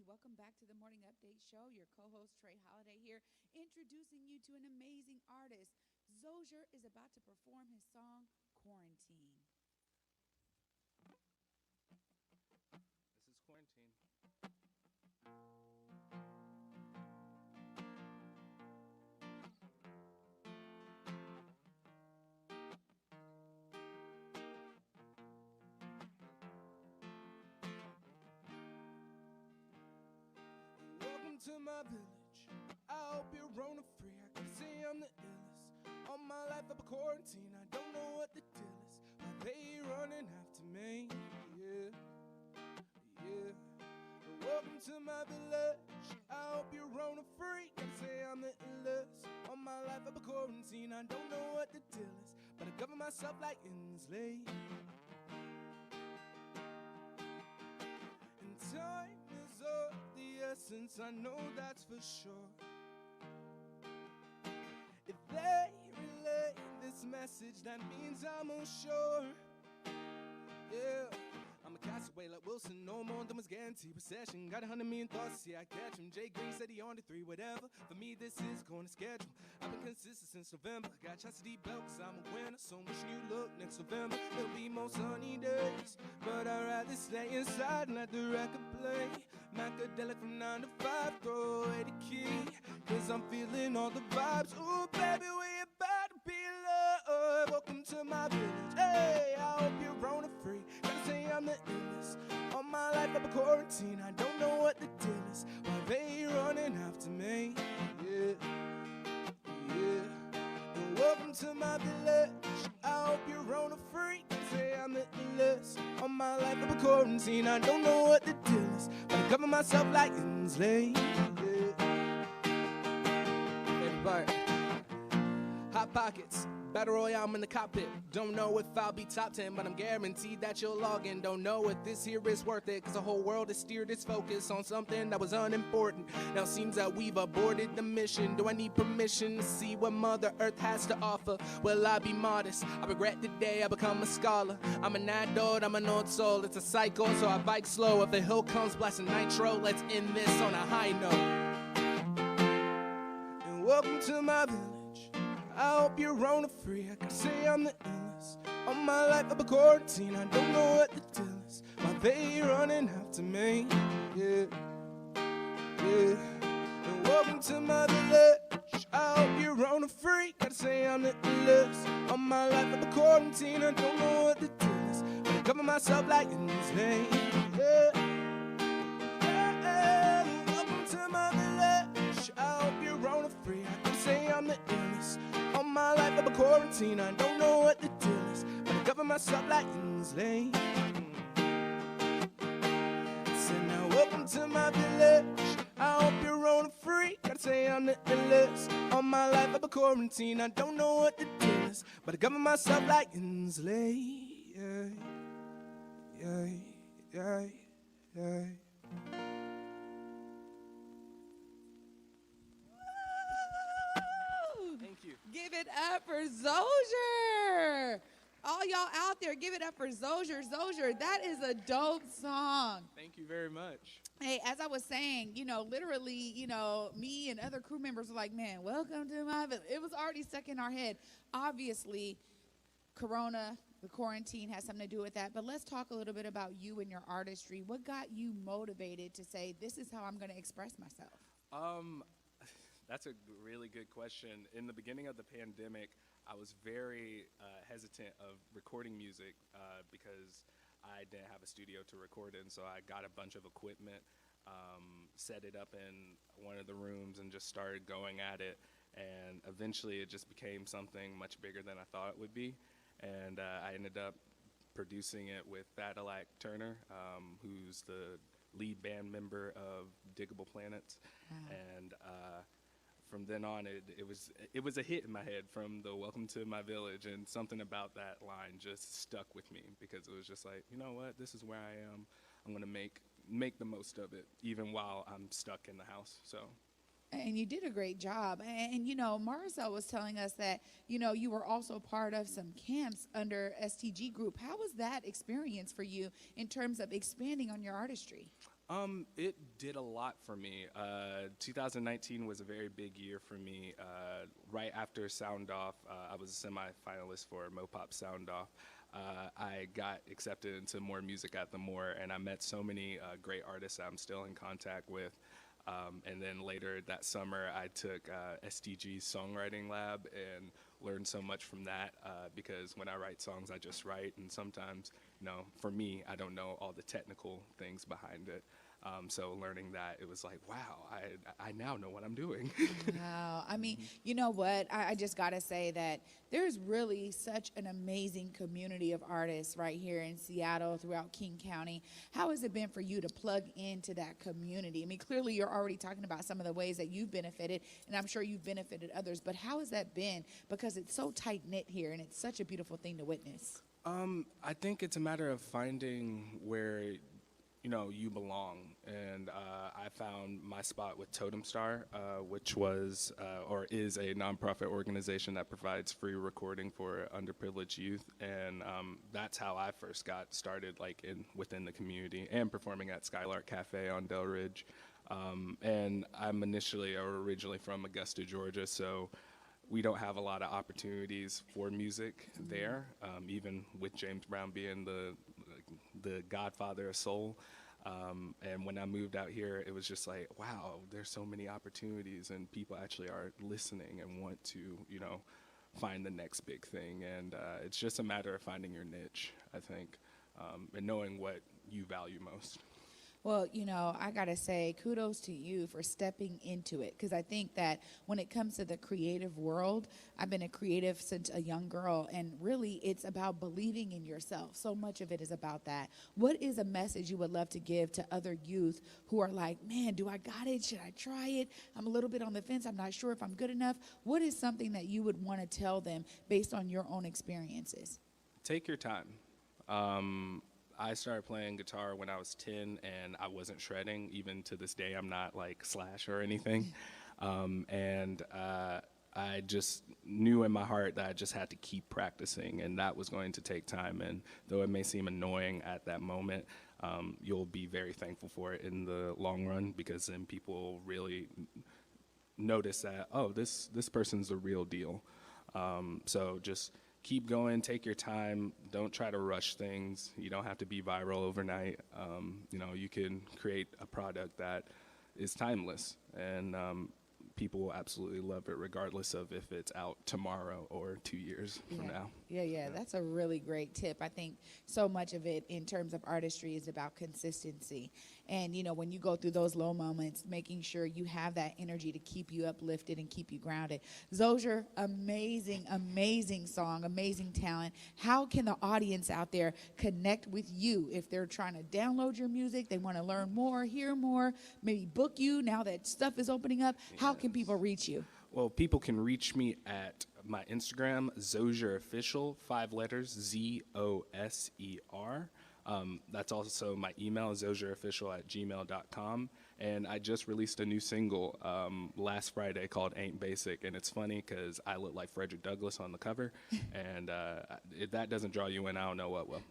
Welcome back to the Morning Update Show. Your co-host Trey Holiday here, introducing you to an amazing artist. Zoser is about to perform his song, Quarantine. This is Quarantine. To my village, I hope you're Rona free. I can say I'm the illest. All my life up a quarantine, I don't know what the deal is. Why they running after me? Yeah, yeah. Welcome to my village. I hope you're Rona free. Can say I'm the illest. All my life up a quarantine, I don't know what the deal is, but I govern myself like Inslee. And time is of the essence, I know that's for sure. If they relay this message, that means I'm unsure. Yeah, I'm a castaway like Wilson, no more than was guaranteed recession. Got 100 million thoughts, yeah, I catch him. Jay Green said he on the 3, whatever. For me, this is going to schedule. I've been consistent since November. Got chastity belt, cause I'm a winner. So much new look next November. There'll be more sunny days, but I'd rather stay inside and let the record play. Macadelic from 9 to 5, throw away the key, cause I'm feeling all the vibes. Ooh, baby, we about to be loved. Welcome to my village. Hey, I hope you're Rona free. Gotta say I'm the illest. All my life up a quarantine, I don't know what the deal is. Why they running after me? Yeah, yeah. And welcome to my village. I hope you're Rona free. Gotta say I'm the illest. All my life up a quarantine, I don't know what the deal is, but I cover myself like Inslee. Yeah. Everybody. Hot pockets. Battle Royale, I'm in the cockpit. Don't know if I'll be top 10, but I'm guaranteed that you'll log in. Don't know if this here is worth it, cause the whole world has steered its focus on something that was unimportant. Now seems that we've aborted the mission. Do I need permission to see what Mother Earth has to offer? Will I be modest? I regret the day I become a scholar. I'm an adult, I'm an old soul. It's a cycle, so I bike slow. If the hill comes blasting nitro, let's end this on a high note. And welcome to my village. I hope you're Rona free. I can say I'm the illest. All my life up a quarantine, I don't know what the deal is. Why they running after me? Yeah, yeah. And welcome to my village. I hope you're Rona free. Gotta say I'm the illest. All my life up a quarantine, I don't know what the deal is, but I cover myself like Inslee. Yeah, yeah. Welcome to my village. I hope you're Rona free. I can say I'm the illest. All my life up a quarantine, I don't know what the deal is, but I cover myself like Inslee. So now welcome to my village. I hope you're Rona free. Gotta say I'm the illest. All my life up a quarantine, I don't know what the deal is, but I cover myself like Inslee. Yeah, yeah, yeah, yeah. Give it up for Zoser. All y'all out there, give it up for Zoser. Zoser, that is a dope song. Thank you very much. Hey, as I was saying, literally, me and other crew members were like, man, welcome to my village. It was already stuck in our head. Obviously, Corona, the quarantine has something to do with that. But let's talk a little bit about you and your artistry. What got you motivated to say, this is how I'm going to express myself? That's a really good question. In the beginning of the pandemic, I was very hesitant of recording music because I didn't have a studio to record in. So I got a bunch of equipment, set it up in one of the rooms, and just started going at it. And eventually it just became something much bigger than I thought it would be. And I ended up producing it with Cadillac Turner, who's the lead band member of Diggable Planets. Wow. And from then on, it was a hit in my head from the Welcome to My Village, and something about that line just stuck with me because it was just like, you know what, this is where I am. I'm gonna make the most of it, even while I'm stuck in the house. So. And you did a great job. And Marcel was telling us that, you were also part of some camps under STG Group. How was that experience for you in terms of expanding on your artistry? It did a lot for me. 2019 was a very big year for me. Right after Sound Off, I was a semi-finalist for Mopop Sound Off. I got accepted into More Music at the More, and I met so many great artists I'm still in contact with. And then later that summer, I took STG's songwriting lab and learned so much from that because when I write songs, I just write. And sometimes, for me, I don't know all the technical things behind it. So learning that, it was like, wow, I now know what I'm doing. Wow. I mean, you know what? I just got to say that there's really such an amazing community of artists right here in Seattle, throughout King County. How has it been for you to plug into that community? I mean, clearly you're already talking about some of the ways that you've benefited, and I'm sure you've benefited others, but how has that been? Because it's so tight-knit here, and it's such a beautiful thing to witness. I think it's a matter of finding where you belong. And I found my spot with Totem Star, which was or is a nonprofit organization that provides free recording for underprivileged youth. And that's how I first got started, within the community and performing at Skylark Cafe on Del Ridge. And I'm originally from Augusta, Georgia, so we don't have a lot of opportunities for music there, even with James Brown being the godfather of soul. And when I moved out here, it was just like, wow, there's so many opportunities, and people actually are listening and want to, find the next big thing. And it's just a matter of finding your niche, I think, and knowing what you value most. Well, I got to say kudos to you for stepping into it, because I think that when it comes to the creative world, I've been a creative since a young girl, and really it's about believing in yourself. So much of it is about that. What is a message you would love to give to other youth who are like, man, do I got it? Should I try it? I'm a little bit on the fence. I'm not sure if I'm good enough. What is something that you would want to tell them based on your own experiences? Take your time. I started playing guitar when I was 10, and I wasn't shredding. Even to this day, I'm not like Slash or anything. I just knew in my heart that I just had to keep practicing, and that was going to take time. And though it may seem annoying at that moment, you'll be very thankful for it in the long run, because then people will really notice that, oh, this person's the real deal. So just keep going, take your time, don't try to rush things. You don't have to be viral overnight. You can create a product that is timeless, and people will absolutely love it regardless of if it's out tomorrow or 2 years from now. Yeah, that's a really great tip. I think so much of it in terms of artistry is about consistency. And, when you go through those low moments, making sure you have that energy to keep you uplifted and keep you grounded. Zoser, amazing song, amazing talent. How can the audience out there connect with you if they're trying to download your music, they want to learn more, hear more, maybe book you now that stuff is opening up? How can people reach you? Well, people can reach me at my Instagram, Zoser Official, 5 letters, Zoser. That's also my email, zoserofficial@gmail.com. And I just released a new single last Friday called Ain't Basic. And it's funny because I look like Frederick Douglass on the cover. And if that doesn't draw you in, I don't know what will.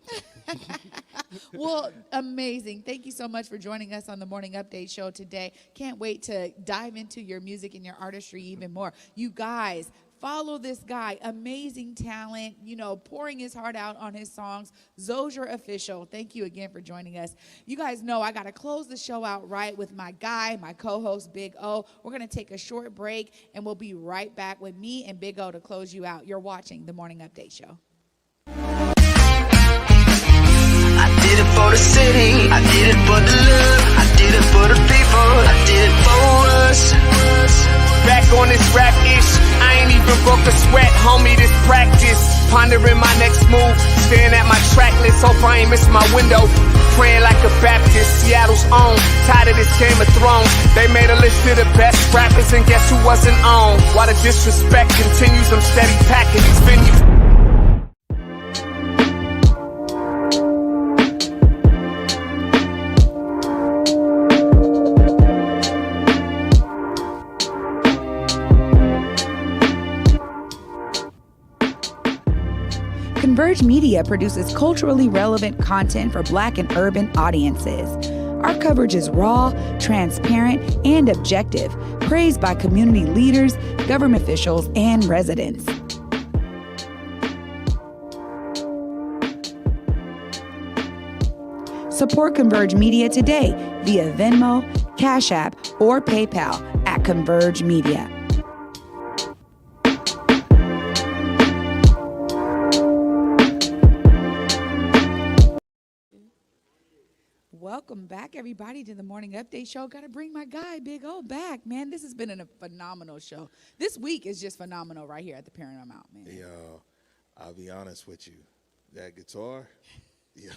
Well, amazing. Thank you so much for joining us on the Morning Update Show today. Can't wait to dive into your music and your artistry even more. You guys, follow this guy, amazing talent, you know, pouring his heart out on his songs. Zoser Official, thank you again for joining us. You guys know I got to close the show out right with my guy, my co-host, Big O. We're going to take a short break, and we'll be right back with me and Big O to close you out. You're watching the Morning Update Show. I did it for the city, I did it for the love, I did it for the people, I did it for us. Back on this rap ish, I ain't even broke a sweat, homie, this practice. Pondering my next move, staring at my track list, hope I ain't miss my window. Praying like a Baptist, Seattle's own, tired of this Game of Thrones. They made a list of the best rappers and guess who wasn't on? While the disrespect continues, I'm steady packing these venues. Converge Media produces culturally relevant content for Black and urban audiences. Our coverage is raw, transparent, and objective, praised by community leaders, government officials, and residents. Support Converge Media today via Venmo, Cash App, or PayPal at Converge Media. Welcome back, everybody, to the Morning Update Show. Got to bring my guy, Big O, back, man. This has been a phenomenal show. This week is just phenomenal right here at the Paramount, man. Yo, I'll be honest with you. That guitar, yeah.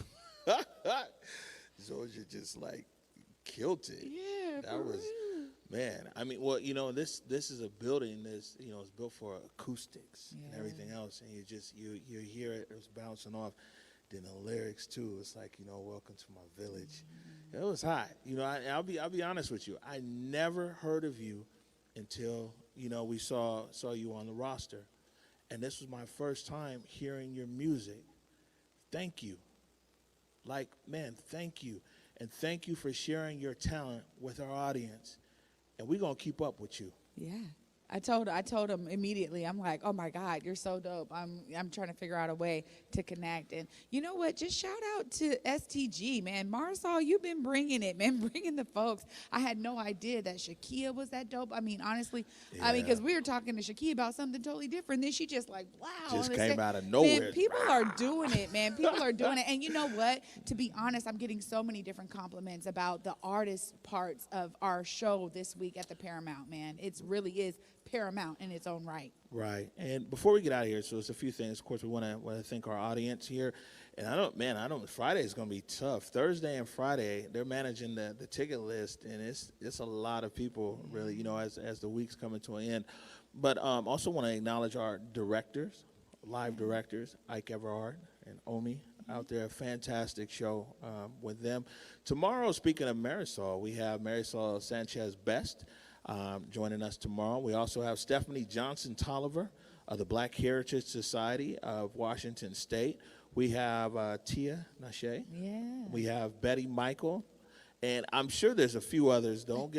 Zoser just like killed it. Yeah, that was real. Man. I mean, well, you know, this is a building that's, you know, it's built for acoustics and everything else, and you hear it, it's bouncing off. Then the lyrics too. It's like, you know, welcome to my village. It was hot. You know, I'll be honest with you. I never heard of you until, you know, we saw you on the roster, and this was my first time hearing your music. Thank you. Like, man, thank you. And thank you for sharing your talent with our audience. And we're going to keep up with you. Yeah. I told him immediately, I'm like, oh my God, you're so dope. I'm trying to figure out a way to connect. And you know what? Just shout out to STG, man. Marisol, you've been bringing it, man, bringing the folks. I had no idea that Shakia was that dope. I mean, honestly, I mean, because we were talking to Shakia about something totally different. Then she just like, wow. Just came out of nowhere. Man, people are doing it, man. People are doing it. And you know what? To be honest, I'm getting so many different compliments about the artist parts of our show this week at the Paramount, man. It really is paramount in its own right. Right. And before we get out of here, so it's a few things. Of course, we want to thank our audience here. And I don't. Friday is going to be tough. Thursday and Friday, they're managing the ticket list, and it's a lot of people, really, you know, as the week's coming to an end. But also want to acknowledge our directors, live directors, Ike Everard and Omi out there. Fantastic show with them. Tomorrow, speaking of Marisol, we have Marisol Sanchez Best joining us tomorrow. We also have Stephanie Johnson Tolliver of the Black Heritage Society of Washington State. We have Tia Nashe. Yeah. We have Betty Michael. And I'm sure there's a few others. Don't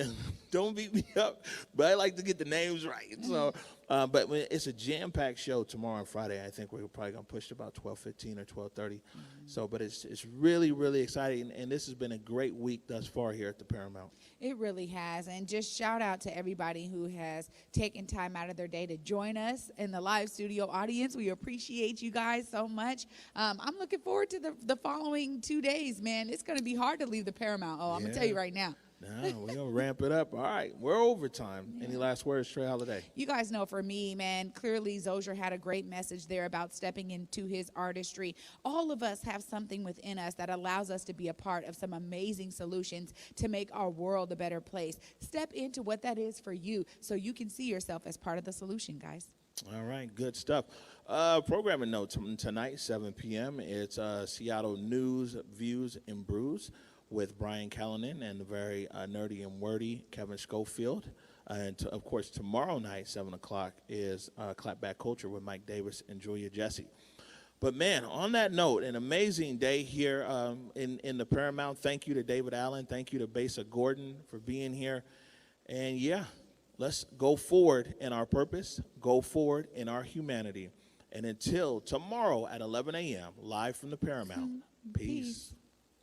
beat me up, but I like to get the names right. So, but it's a jam-packed show tomorrow and Friday. I think we're probably gonna push to about 12:15 or 12:30. So, but it's really, really exciting, and this has been a great week thus far here at the Paramount. It really has, and just shout out to everybody who has taken time out of their day to join us in the live studio audience. We appreciate you guys so much. I'm looking forward to the following 2 days, man. It's gonna be hard to leave the Paramount. I'm gonna tell you right now. No, we're going to ramp it up. All right, we're overtime. Yeah. Any last words, Trey Holiday? You guys know for me, man, clearly Zoser had a great message there about stepping into his artistry. All of us have something within us that allows us to be a part of some amazing solutions to make our world a better place. Step into what that is for you so you can see yourself as part of the solution, guys. All right, good stuff. Programming notes tonight, 7 p.m. It's Seattle News, Views, and Brews with Brian Callanan and the very nerdy and wordy Kevin Schofield. And, of course, tomorrow night, 7 o'clock, is Clapback Culture with Mike Davis and Julia Jesse. But, man, on that note, an amazing day here in the Paramount. Thank you to David Allen. Thank you to Besa Gordon for being here. And, yeah, let's go forward in our purpose, go forward in our humanity. And until tomorrow at 11 a.m., live from the Paramount, peace.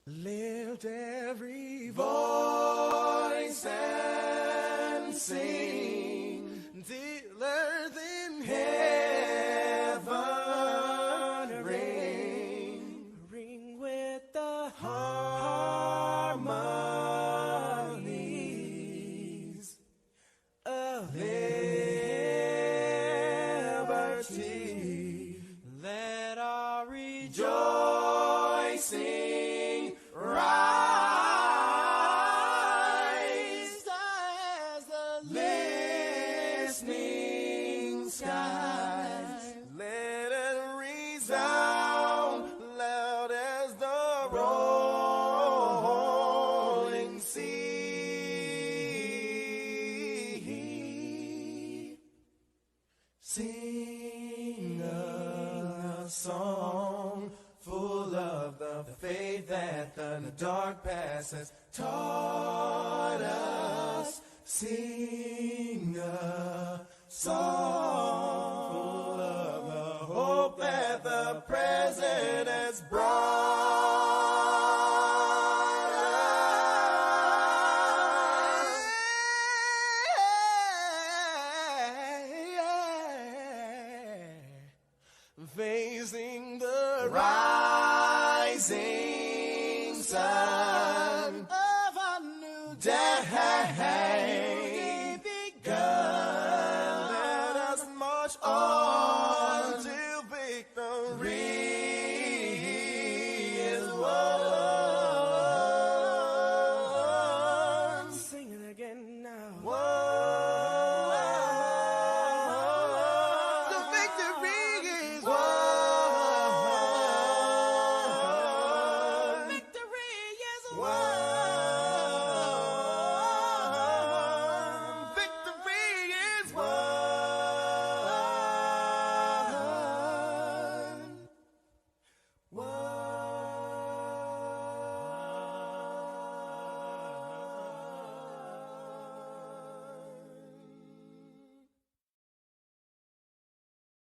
Lift every voice and sing till earth in heaven ring with the harmonies of liberty. Let our rejoicing rise as the listening skies. Let it resound loud as the rolling sea. Sing a song full of the faith that the dark past has taught us. Sing a song full of the hope that the present has brought. Facing the rising sun of a new day begun. Let us march on till victory is won. Sing it again now. The victory is won. Victory is won.